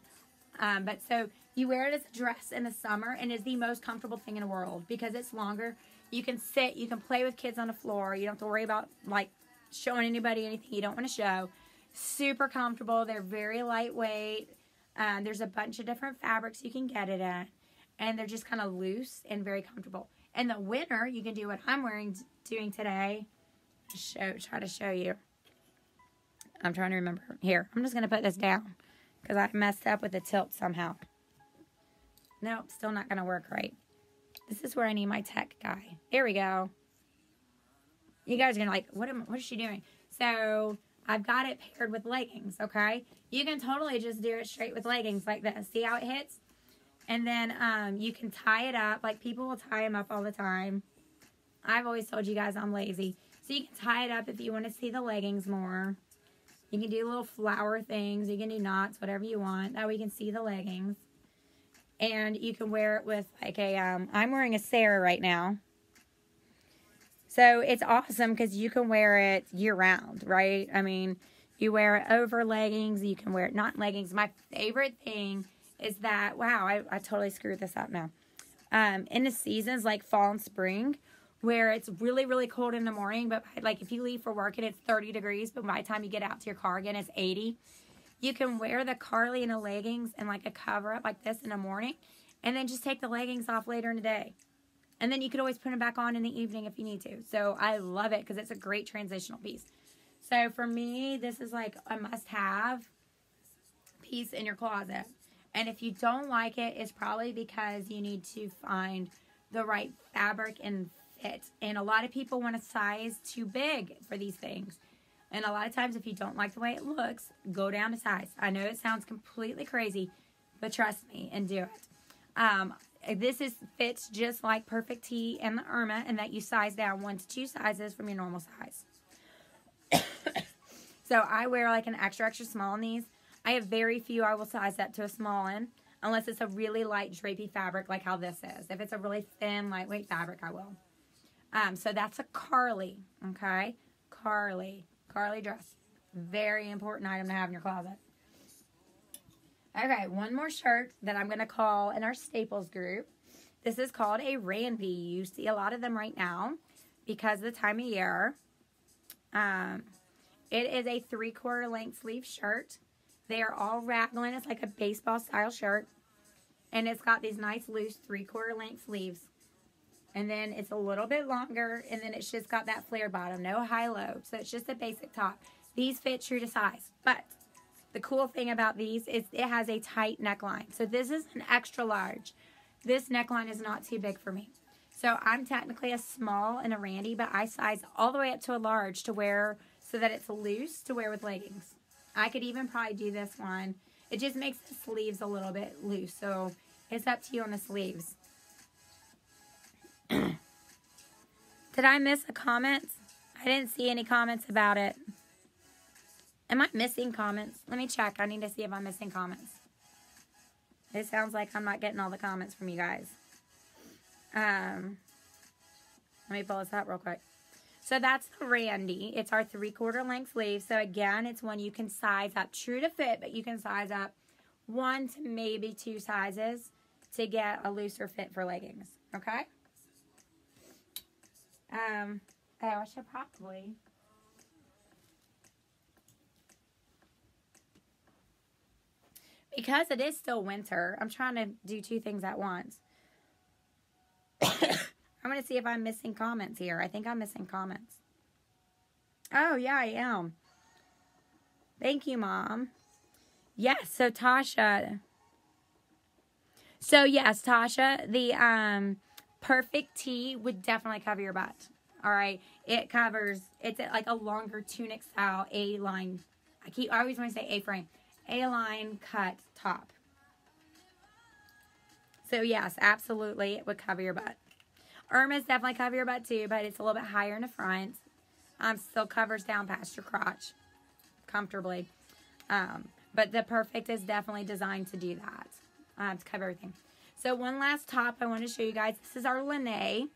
But so you wear it as a dress in the summer, and it's the most comfortable thing in the world because it's longer. You can sit, you can play with kids on the floor. You don't have to worry about like showing anybody anything you don't want to show. Super comfortable. They're very lightweight. There's a bunch of different fabrics you can get it at, and they're just kind of loose and very comfortable. In the winter, you can do what I'm doing today. Try to show you. I'm trying to remember. Here, I'm just going to put this down. Because I messed up with the tilt somehow. Nope, still not going to work right. This is where I need my tech guy. There we go. You guys are going to like, what is she doing? So, I've got it paired with leggings, okay? You can totally just do it straight with leggings like this. See how it hits? And then you can tie it up. Like, people will tie them up all the time. I've always told you guys I'm lazy. So, you can tie it up if you want to see the leggings more. You can do little flower things. You can do knots, whatever you want. That way you can see the leggings. And you can wear it with like a, I'm wearing a Sarah right now. So it's awesome because you can wear it year round, right? I mean, you wear it over leggings. You can wear it not leggings. My favorite thing is that, wow, I totally screwed this up now. In the seasons like fall and spring, where it's really, really cold in the morning, but like if you leave for work and it's 30 degrees, but by the time you get out to your car again, it's 80. You can wear the Carly in the leggings and like a cover up like this in the morning, and then just take the leggings off later in the day. And then you could always put them back on in the evening if you need to. So I love it because it's a great transitional piece. So for me, this is like a must-have piece in your closet. And if you don't like it, it's probably because you need to find the right fabric and fit. And a lot of people want a size too big for these things. And a lot of times if you don't like the way it looks, go down a size. I know it sounds completely crazy, but trust me and do it. This fits just like Perfect Tee and the Irma, and that you size down 1 to 2 sizes from your normal size. So I wear like an extra, extra small in these. I have very few I will size up to a small in, unless it's a really light drapey fabric like how this is. If it's a really thin, lightweight fabric, I will. So that's a Carly, okay? Carly dress. Very important item to have in your closet. Okay, one more shirt that I'm going to call in our staples group This is called a Randy. You see a lot of them right now because of the time of year. It is a 3/4 length sleeve shirt. They are all raglan. It's like a baseball style shirt. And it's got these nice loose 3/4 length sleeves. And then it's a little bit longer. And then it's just got that flare bottom. No high-low. So it's just a basic top. These fit true to size. But the cool thing about these is it has a tight neckline. So this is an extra large. This neckline is not too big for me. So I'm technically a small and a Randy, but I size all the way up to a large to wear so that it's loose to wear with leggings. I could even probably do this one. It just makes the sleeves a little bit loose. So it's up to you on the sleeves. Did I miss a comment? I didn't see any comments about it. Am I missing comments? Let me check. I need to see if I'm missing comments. It sounds like I'm not getting all the comments from you guys. Let me pull this up real quick. So that's the Randy. It's our 3/4 length sleeve. So again, it's one you can size up true to fit, but you can size up 1 to maybe 2 sizes to get a looser fit for leggings. Okay? Oh, I should probably... Because it is still winter, I'm trying to do 2 things at once. I'm going to see if I'm missing comments here. I think I'm missing comments. Oh, yeah, I am. Thank you, Mom. Yes, so Tasha. So, yes, Tasha, the perfect tee would definitely cover your butt. All right? It covers, it's like a longer tunic style A-line. I always want to say A-frame. A-line cut top. So, yes, absolutely, it would cover your butt. Irma's definitely cover your butt, too, but it's a little bit higher in the front. Still covers down past your crotch comfortably. But the Perfect is definitely designed to do that, to cover everything. So, one last top I want to show you guys. This is our Lene.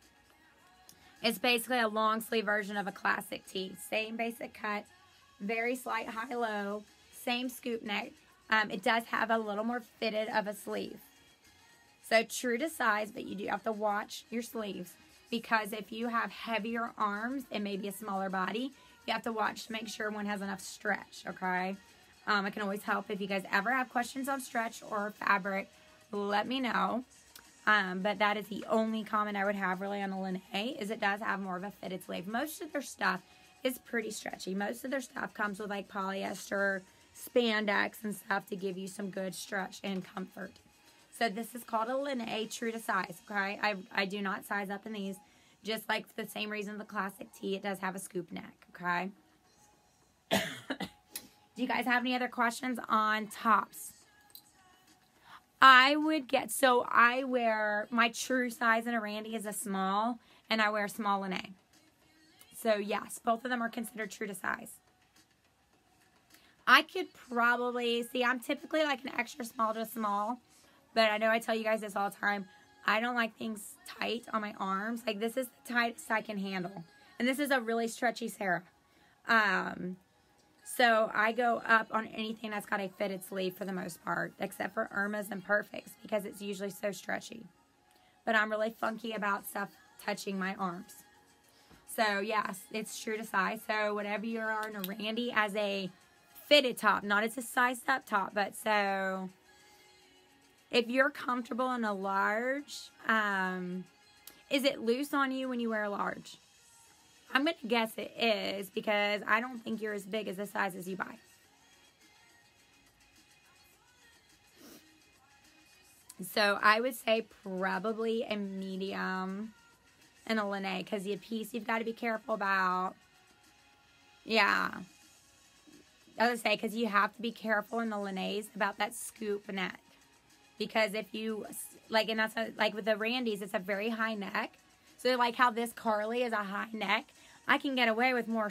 It's basically a long sleeve version of a classic tee. Same basic cut, very slight high-low. Same scoop neck. It does have a little more fitted of a sleeve. So true to size, but you do have to watch your sleeves. Because if you have heavier arms and maybe a smaller body, you have to watch to make sure one has enough stretch, okay? It can always help if you guys ever have questions on stretch or fabric, let me know. But that is the only comment I would have really on the Lene, is it does have more of a fitted sleeve. Most of their stuff is pretty stretchy. Most of their stuff comes with like polyester, spandex and stuff to give you some good stretch and comfort. So this is called a Lene, true to size, okay? I do not size up in these. Just like the same reason the classic tee, it does have a scoop neck, okay? Do you guys have any other questions on tops? I wear, my true size in a Randy is a small, and I wear a small Lene. So yes, both of them are considered true to size. I could probably, see, I'm typically like an extra small to a small, but I know I tell you guys this all the time. I don't like things tight on my arms. Like, this is the tightest I can handle. And this is a really stretchy Sarah. So I go up on anything that's got a fitted sleeve for the most part, except for Irma's and Perfects, because it's usually so stretchy. But I'm really funky about stuff touching my arms. So, yes, it's true to size. So, whatever you are in a Randy as a fitted top, not as a sized up top, but so if you're comfortable in a large, is it loose on you when you wear a large? I'm going to guess it is, because I don't think you're as big as the sizes you buy. So I would say probably a medium and a Lene, because the piece you've got to be careful about. Yeah. I would say, because you have to be careful in the Lenes about that scoop neck. Because if you, like, and that's like with the Randys, it's a very high neck. So like how this Carly is a high neck, I can get away with more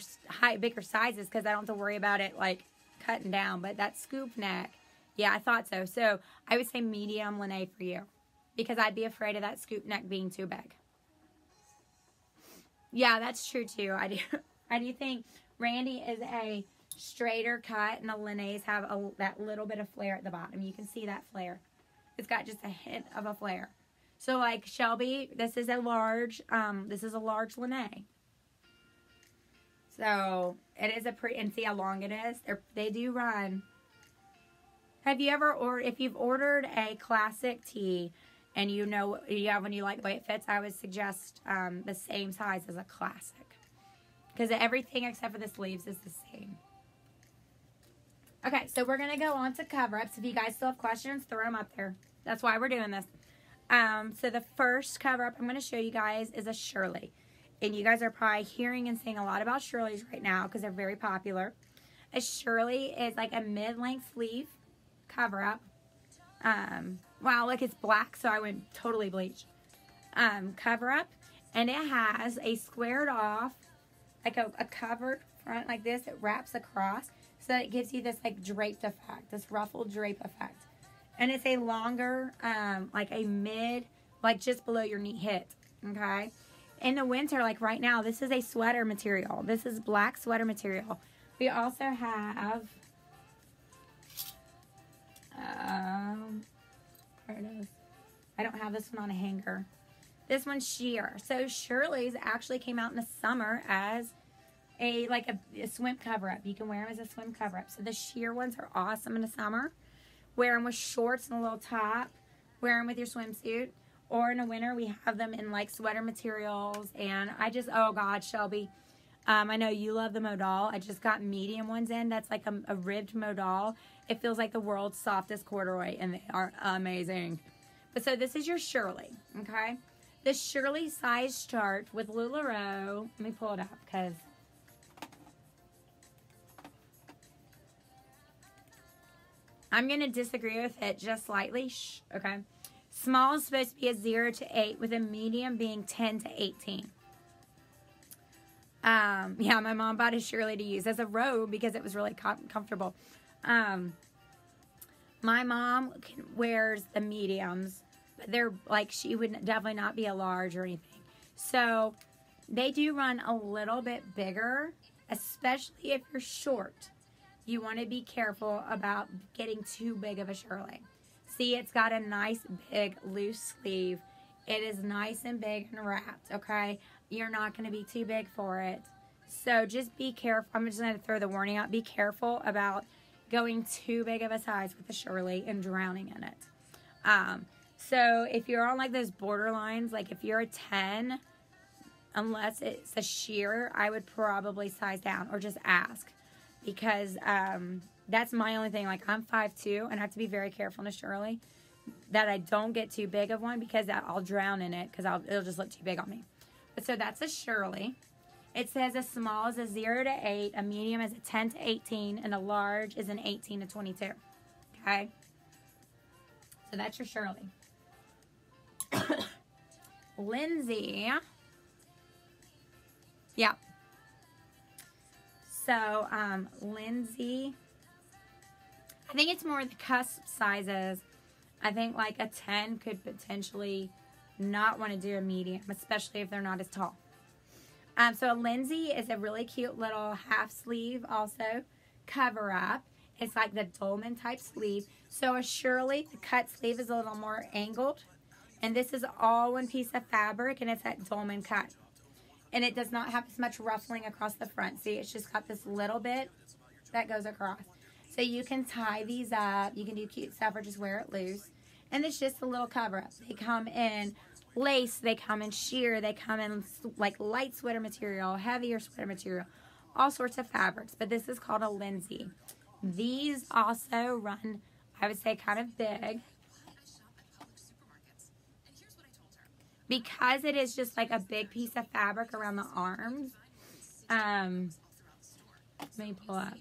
bigger sizes because I don't have to worry about it like cutting down. But that scoop neck, yeah, I thought so. So I would say medium Lene for you, because I'd be afraid of that scoop neck being too big. Yeah, that's true too. I do think Randy is a straighter cut, and the Lenes have that little bit of flare at the bottom. You can see that flare. It's got just a hint of a flare. So like Shelby, this is a large Lene. So it is a pretty, and see how long it is? They do run. Have you ever, or if you've ordered a classic tee and you know, when you like the way it fits, I would suggest the same size as a classic. Because everything except for the sleeves is the same. Okay, so we're going to go on to cover-ups. If you guys still have questions, throw them up there. That's why we're doing this. So the first cover-up I'm going to show you guys is a Shirley. And you guys are probably hearing and seeing a lot about Shirleys right now because they're very popular. A Shirley is like a mid-length sleeve cover-up. Wow, look, it's black, so I went totally bleach. Cover-up. And it has a squared off, like a covered front like this. It wraps across. So it gives you this like draped effect, this ruffled drape effect. And it's a longer, like a mid, like just below your knee hit, okay? In the winter, like right now, this is a sweater material. This is black sweater material. We also have, there it is. I don't have this one on a hanger. This one's sheer. So Shirley's actually came out in the summer as a swim cover-up. You can wear them as a swim cover-up. So the sheer ones are awesome in the summer. Wear them with shorts and a little top. Wear them with your swimsuit. Or in the winter, we have them in like sweater materials. And I just, oh God, Shelby. I know you love the modal. I just got medium ones in. That's like a ribbed modal. It feels like the world's softest corduroy. And they are amazing. But so this is your Shirley. Okay. The Shirley size chart with LuLaRoe. Let me pull it up because I'm going to disagree with it just slightly. Shh, okay. Small is supposed to be a 0 to 8 with a medium being 10 to 18. Yeah, my mom bought a Shirley to use as a robe because it was really comfortable. My mom wears the mediums, but they're like, she would definitely not be a large or anything. So they do run a little bit bigger, especially if you're short. You want to be careful about getting too big of a Shirley. See, it's got a nice big loose sleeve. It is nice and big and wrapped, okay? You're not going to be too big for it. So just be careful. I'm just going to throw the warning out. Be careful about going too big of a size with the Shirley and drowning in it. So if you're on like those borderlines, like if you're a 10, unless it's a sheer, I would probably size down or just ask. Because that's my only thing. Like, I'm 5'2", and I have to be very careful in a Shirley that I don't get too big of one because I'll drown in it because it'll just look too big on me. But so that's a Shirley. It says a small is a 0 to 8, a medium is a 10 to 18, and a large is an 18 to 22. Okay? So that's your Shirley. Lindsay. Yeah. So, Lindsay, I think it's more the cusp sizes. I think like a 10 could potentially not want to do a medium, especially if they're not as tall. So a Lindsay is a really cute little half sleeve also cover up. It's like the dolman type sleeve. So a Shirley, the cut sleeve is a little more angled. And this is all one piece of fabric and it's that dolman cut. And it does not have as much ruffling across the front. See, it's just got this little bit that goes across. So you can tie these up. You can do cute stuff or just wear it loose. And it's just a little cover-up. They come in lace. They come in sheer. They come in like light sweater material, heavier sweater material, all sorts of fabrics. But this is called a Lindsay. These also run, I would say, kind of big. Because it is just like a big piece of fabric around the arms. Let me pull up.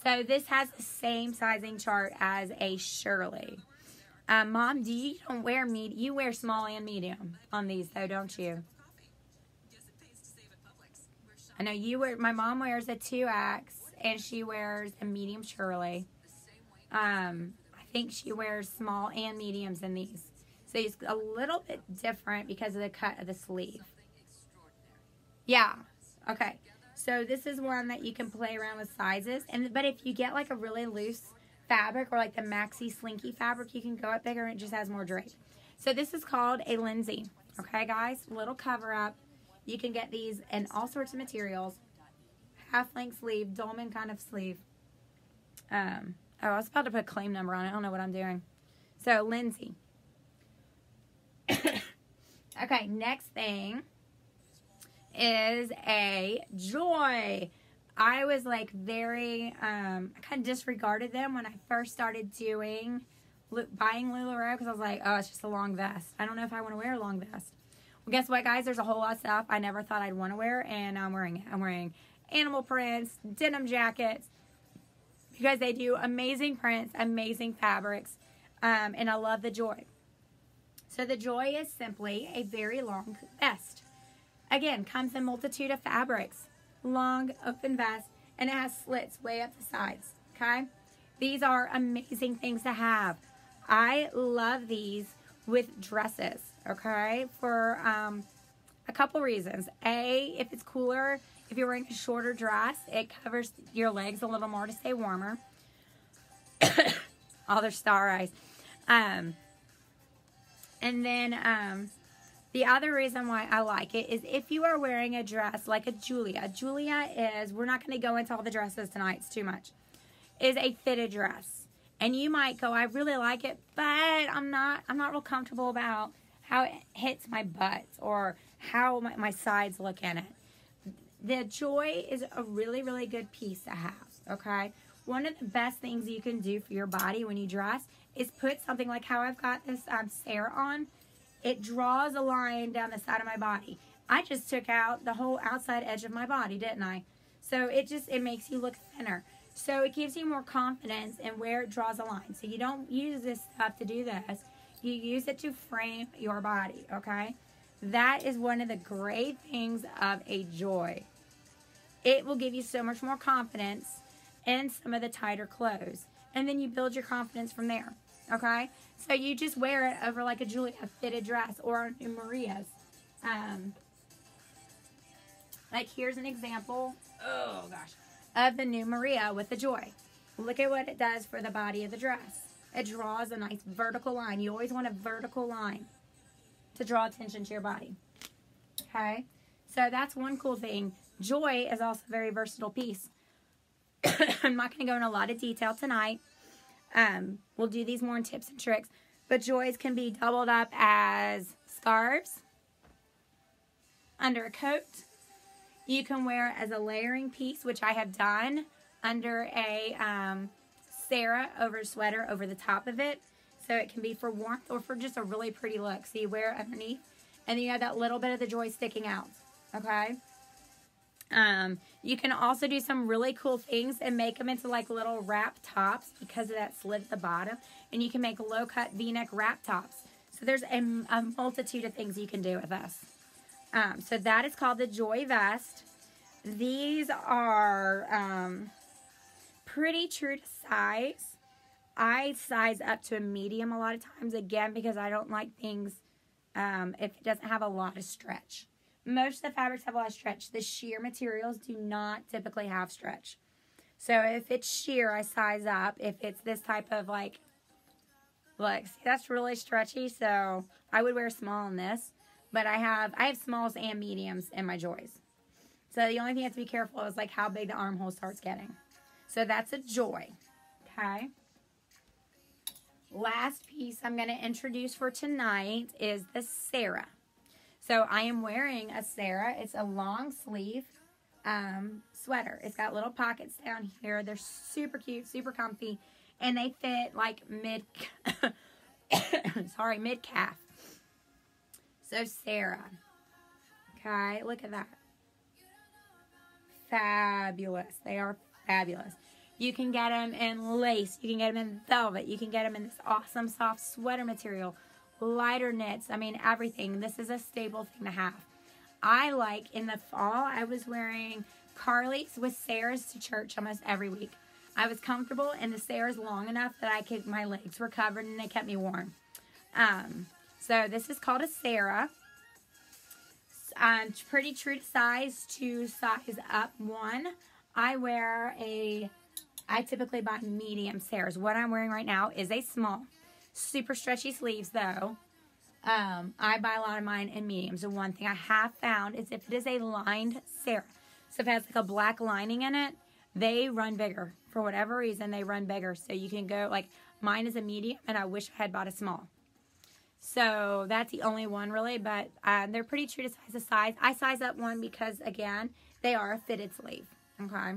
So this has the same sizing chart as a Shirley. Mom, you don't wear medium. You wear small and medium on these though, don't you? I know you wear, my mom wears a 2X and she wears a medium Shirley. I think she wears small and mediums in these. So it's a little bit different because of the cut of the sleeve. Yeah. Okay. So this is one that you can play around with sizes. But if you get like a really loose fabric or like the maxi slinky fabric, you can go up bigger and it just has more drape. So this is called a Lindsay. Okay, guys, little cover up. You can get these in all sorts of materials. Half-length sleeve, dolman kind of sleeve. Oh, I was about to put a claim number on it. I don't know what I'm doing. So, Lindsay. Okay, next thing is a Joy. I was like I kind of disregarded them when I first started buying LuLaRoe because I was like, oh, it's just a long vest. I don't know if I want to wear a long vest. Well, guess what, guys? There's a whole lot of stuff I never thought I'd want to wear, and I'm wearing it. I'm wearing animal prints, denim jackets, because they do amazing prints, amazing fabrics, and I love the Joy. So the Joy is simply a very long vest. Again, comes in a multitude of fabrics. Long, open vest, and it has slits way up the sides, okay? These are amazing things to have. I love these with dresses, okay, for a couple reasons. A, if it's cooler, if you're wearing a shorter dress, it covers your legs a little more to stay warmer. All their star eyes. And then the other reason why I like it is if you are wearing a dress like a Julia. Julia is, we're not going to go into all the dresses tonight, it's too much, is a fitted dress. And you might go, I really like it, but I'm not real comfortable about how it hits my butt or how my sides look in it. The Joy is a really, really good piece to have, okay? One of the best things you can do for your body when you dress is put something like how I've got this Starr on. It draws a line down the side of my body. I just took out the whole outside edge of my body, didn't I? So it makes you look thinner. So it gives you more confidence in where it draws a line. So you don't use this stuff to do this. You use it to frame your body, okay? That is one of the great things of a Joy. It will give you so much more confidence in some of the tighter clothes. And then you build your confidence from there, okay? So you just wear it over like a Julia fitted dress or a Maria's. Like here's an example, oh gosh, of the new Maria with the Joy. Look at what it does for the body of the dress. It draws a nice vertical line. You always want a vertical line to draw attention to your body. Okay? So that's one cool thing. Joy is also a very versatile piece. I'm not going to go in a lot of detail tonight. We'll do these more in tips and tricks. But Joys can be doubled up as scarves under a coat. You can wear it as a layering piece, which I have done under a Sarah over a sweater over the top of it. So it can be for warmth or for just a really pretty look. So you wear it underneath, and then you have that little bit of the Joy sticking out. Okay? You can also do some really cool things and make them into like little wrap tops because of that slit at the bottom. And you can make low-cut V-neck wrap tops. So there's a multitude of things you can do with this. So that is called the Joy vest. These are pretty true to size. I size up to a medium a lot of times, again, because I don't like things if it doesn't have a lot of stretch. Most of the fabrics have a lot of stretch. The sheer materials do not typically have stretch. So if it's sheer, I size up. If it's this type of like, look, see, that's really stretchy, so I would wear small in this. But I have smalls and mediums in my Joys. So the only thing you have to be careful is like how big the armhole starts getting. So that's a Joy. Okay. Last piece I'm going to introduce for tonight is the Sarah. So I am wearing a Sarah. It's a long sleeve sweater. It's got little pockets down here. They're super cute, super comfy, and they fit like mid-calf. So Sarah. Okay, look at that. Fabulous. They are fabulous. You can get them in lace. You can get them in velvet. You can get them in this awesome soft sweater material. Lighter knits. I mean, everything. This is a staple thing to have. I like, in the fall, I was wearing Carly's with Sarah's to church almost every week. I was comfortable, and the Sarah's long enough that my legs were covered, and they kept me warm. So this is called a Sarah. Pretty true to size to size up 1. I wear a I typically buy medium Starrs. What I'm wearing right now is a small. Super stretchy sleeves, though. I buy a lot of mine in mediums. The one thing I have found is if it is a lined Starr, so if it has like a black lining in it, they run bigger. For whatever reason, they run bigger. So you can go, like, mine is a medium, and I wish I had bought a small. So that's the only one, really, but they're pretty true to size. I size up one because, again, they are a fitted sleeve, okay?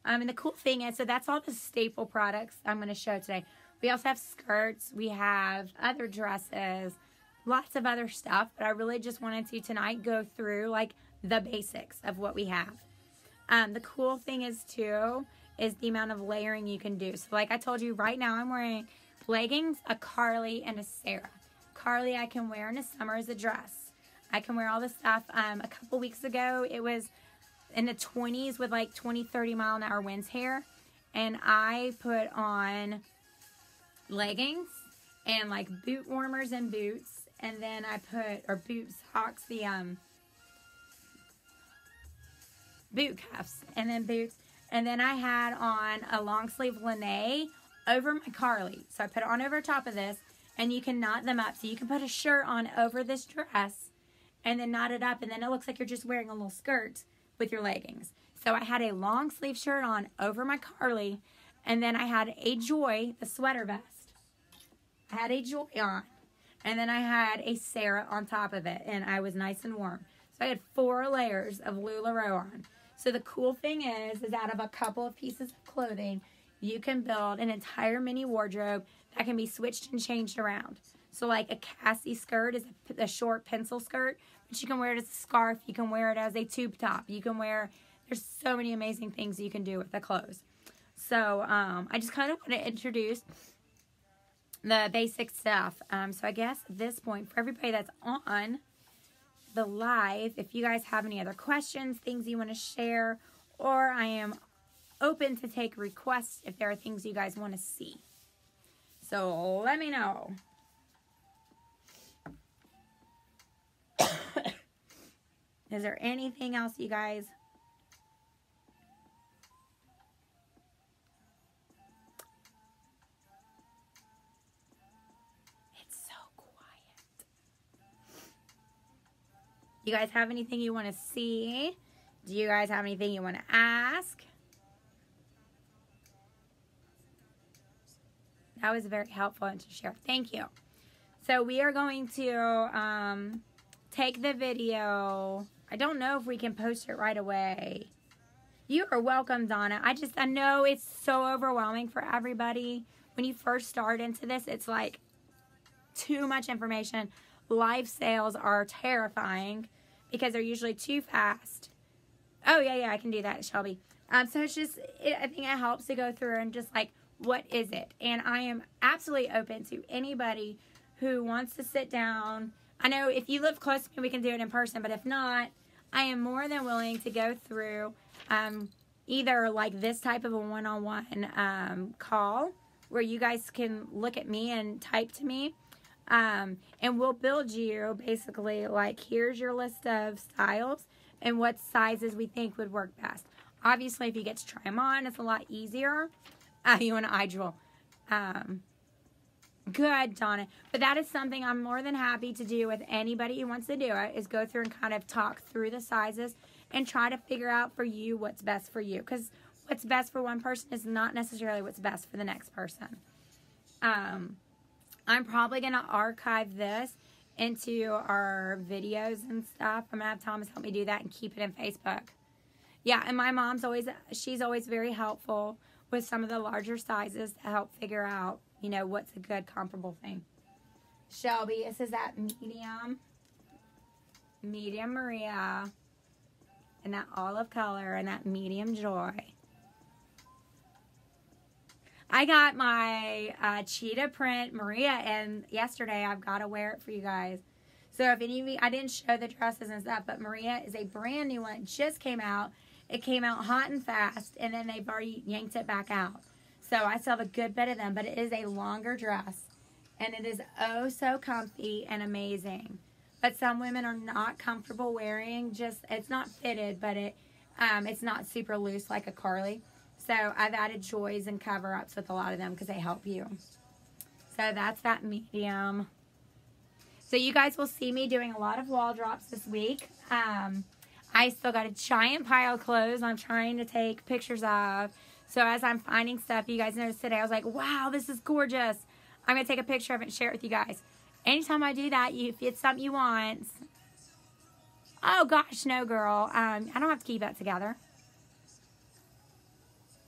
And the cool thing is, so that's all the staple products I'm going to show today. We also have skirts. We have other dresses, lots of other stuff, but I really just wanted to tonight go through, like, the basics of what we have. The cool thing is, too, is the amount of layering you can do. So, like I told you, right now I'm wearing leggings, a Carly, and a Sarah. Carly I can wear in the summer as a dress. I can wear all this stuff. A couple weeks ago, it was in the 20s with like 20, 30 mile an hour winds here. And I put on leggings and like boot warmers and boots. And then I put, or boot socks, the boot cuffs. And then boots. And then I had on a long sleeve Lene over my Carly. So I put it on over top of this. And you can knot them up. So you can put a shirt on over this dress and then knot it up. And then it looks like you're just wearing a little skirt with your leggings. So I had a long sleeve shirt on over my Carly. And then I had a Joy, the sweater vest. I had a Joy on. And then I had a Sarah on top of it. And I was nice and warm. So I had 4 layers of LuLaRoe on. So the cool thing is out of a couple of pieces of clothing, you can build an entire mini wardrobe that can be switched and changed around. So like a Cassie skirt is a short pencil skirt, but you can wear it as a scarf. You can wear it as a tube top. You can wear, there's so many amazing things you can do with the clothes. So I just kind of want to introduce the basic stuff. So I guess at this point, for everybody that's on the live, if you guys have any other questions, things you want to share, or I am open to take requests if there are things you guys want to see. So let me know. Is there anything else, you guys? It's so quiet. You guys have anything you want to see? Do you guys have anything you want to ask? That was very helpful and to share. Thank you. So we are going to take the video. I don't know if we can post it right away. You are welcome, Donna. I know it's so overwhelming for everybody. When you first start into this, it's like too much information. Live sales are terrifying because they're usually too fast. Oh, yeah, I can do that, Shelby. So it's just, I think it helps to go through and just like, what is it? And I am absolutely open to anybody who wants to sit down. I know if you live close to me, we can do it in person, but if not, I am more than willing to go through either like this type of a one-on-one call where you guys can look at me and type to me, and we'll build you basically like, here's your list of styles and what sizes we think would work best. Obviously, if you get to try them on, it's a lot easier. You want to eye drool. Good, Donna. But that is something I'm more than happy to do with anybody who wants to do it, is go through and kind of talk through the sizes and try to figure out for you what's best for you. Because what's best for one person is not necessarily what's best for the next person. I'm probably going to archive this into our videos and stuff. I'm going to have Thomas help me do that and keep it in Facebook. Yeah, and my mom's she's always very helpful with some of the larger sizes to help figure out, you know, what's a good comparable thing. Shelby, this is that medium Maria, and that olive color, and that medium Joy. I got my cheetah print Maria, and yesterday I've got to wear it for you guys. So if any of you, I didn't show the dresses and stuff, but Maria is a brand new one. It just came out. It came out hot and fast, and then they've already yanked it back out. So I still have a good bit of them, but it is a longer dress, and it is oh so comfy and amazing. But some women are not comfortable wearing it's not fitted, but it's not super loose like a Carly. So I've added joys and cover-ups with a lot of them because they help you. So that's that medium. So you guys will see me doing a lot of wall drops this week. I still got a giant pile of clothes I'm trying to take pictures of. So as I'm finding stuff, you guys noticed today, I was like, wow, this is gorgeous. I'm going to take a picture of it and share it with you guys. Anytime I do that, if it's something you want. Oh, gosh, no, girl. I don't have to keep that together.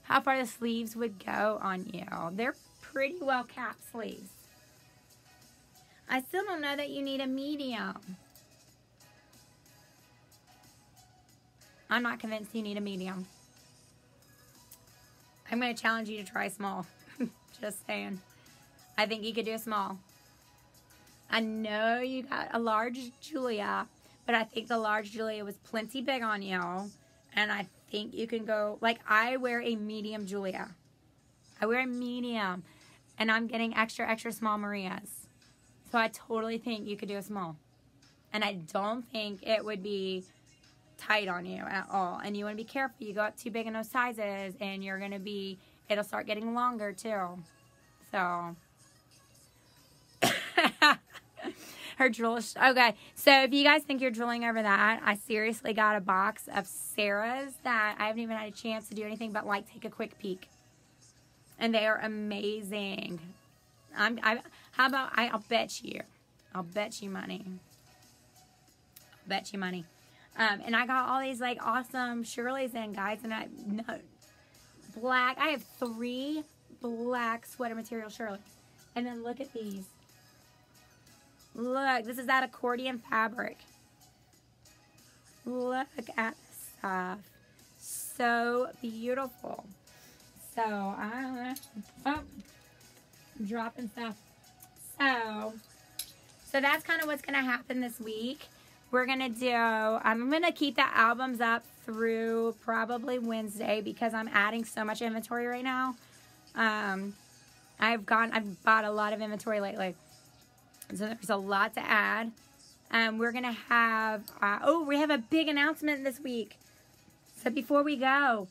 How far the sleeves would go on you. They're pretty well capped sleeves. I still don't know that you need a medium. I'm not convinced you need a medium. I'm going to challenge you to try small. Just saying. I think you could do a small. I know you got a large Julia, but I think the large Julia was plenty big on you. And I think you can go, like I wear a medium Julia. I wear a medium. And I'm getting extra, extra small Marias. So I totally think you could do a small. And I don't think it would be tight on you at all. And you want to be careful. You go up too big in those sizes and you're going to be, it'll start getting longer too. So. Her drool. Okay. So if you guys think you're drooling over that, I seriously got a box of Sarah's that I haven't even had a chance to do anything but like take a quick peek. And they are amazing. How about I'll bet you money. I'll bet you money. And I got all these like awesome Shirley's in, guys, and black. I have 3 black sweater material Shirley. And then look at these. Look, this is that accordion fabric. Look at this stuff. So beautiful. So I'm dropping stuff. So that's kind of what's going to happen this week. We're going to do, I'm going to keep the albums up through probably Wednesday because I'm adding so much inventory right now. I've bought a lot of inventory lately. So there's a lot to add. We're going to have, we have a big announcement this week. So before we go,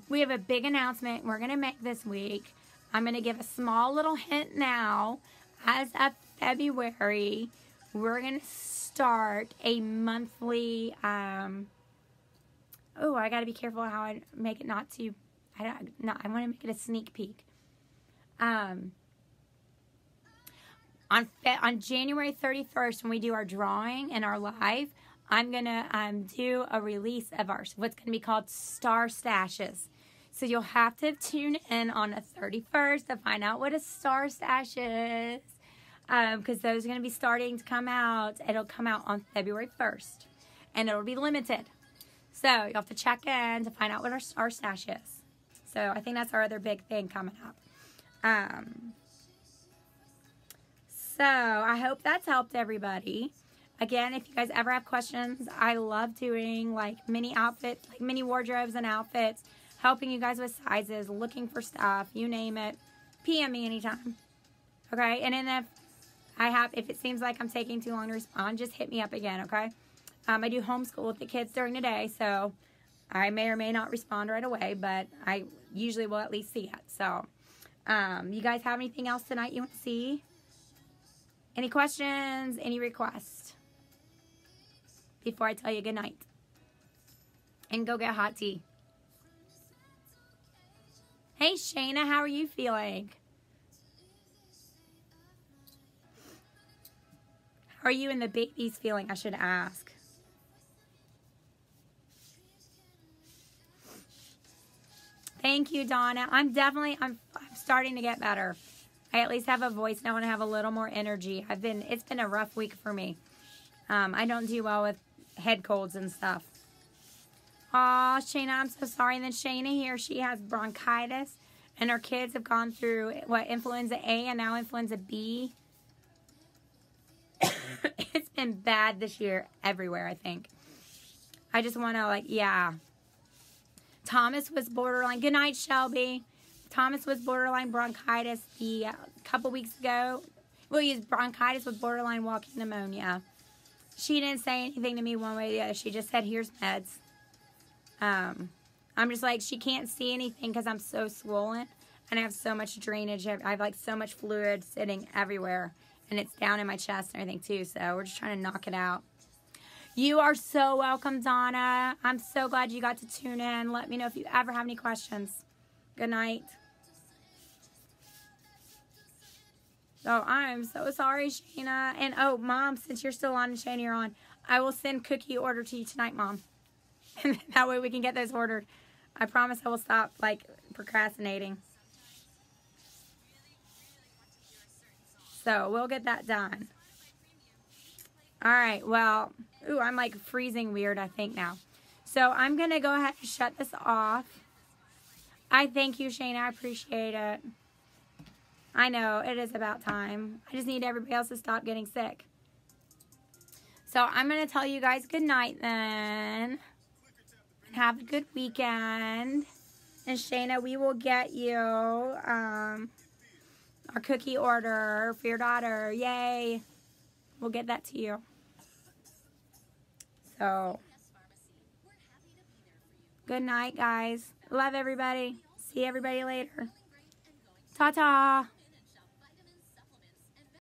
we have a big announcement we're going to make this week. I'm going to give a small little hint now. As of February, we're going to start a monthly, I got to be careful how I make it not too, I want to make it a sneak peek. On January 31st, when we do our drawing and our live, I'm going to do a release of what's going to be called Starr Stashes. So you'll have to tune in on the 31st to find out what a Starr Stash is. Because those are going to be starting to come out. It'll come out on February 1st. And it'll be limited. So you'll have to check in to find out what our Starr Stash is. So I think that's our other big thing coming up. So I hope that's helped everybody. Again, if you guys ever have questions, I love doing like mini outfits, like mini wardrobes and outfits, helping you guys with sizes, looking for stuff, you name it. PM me anytime. Okay? And then if it seems like I'm taking too long to respond, just hit me up again, okay? I do homeschool with the kids during the day, so I may or may not respond right away, but I usually will at least see it. So, you guys have anything else tonight you want to see? Any questions? Any requests? Before I tell you good night. And go get hot tea. Hey, Shayna, how are you feeling? How are you and the babies feeling, I should ask? Thank you, Donna. I'm starting to get better. I at least have a voice now and I have a little more energy. It's been a rough week for me. I don't do well with head colds and stuff. Aw, Shayna, I'm so sorry. And then Shayna here, she has bronchitis. And her kids have gone through, influenza A and now influenza B. It's been bad this year everywhere, I think. I just want to, yeah. Thomas was borderline. Good night, Shelby. Thomas was borderline bronchitis a couple weeks ago. Well, he has bronchitis with borderline walking pneumonia. She didn't say anything to me one way or the other. She just said, here's meds. I'm just like, she can't see anything because I'm so swollen. And I have so much drainage. I have like so much fluid sitting everywhere. And it's down in my chest and everything too. So we're just trying to knock it out. You are so welcome, Donna. I'm so glad you got to tune in. Let me know if you ever have any questions. Good night. Oh, I'm so sorry, Shayna. And oh, Mom, since you're still on and Shayna, you're on, I will send cookie order to you tonight, Mom. And that way we can get those ordered. I promise I will stop, like, procrastinating. So we'll get that done. All right, well, ooh, I'm like freezing weird, I think now. So I'm going to go ahead and shut this off. I thank you, Shayna. I appreciate it. I know, it is about time. I just need everybody else to stop getting sick. So I'm going to tell you guys good night then. And have a good weekend. And Shayna, we will get you our cookie order for your daughter. Yay. We'll get that to you. So, good night, guys. Love everybody. See everybody later. Ta-ta.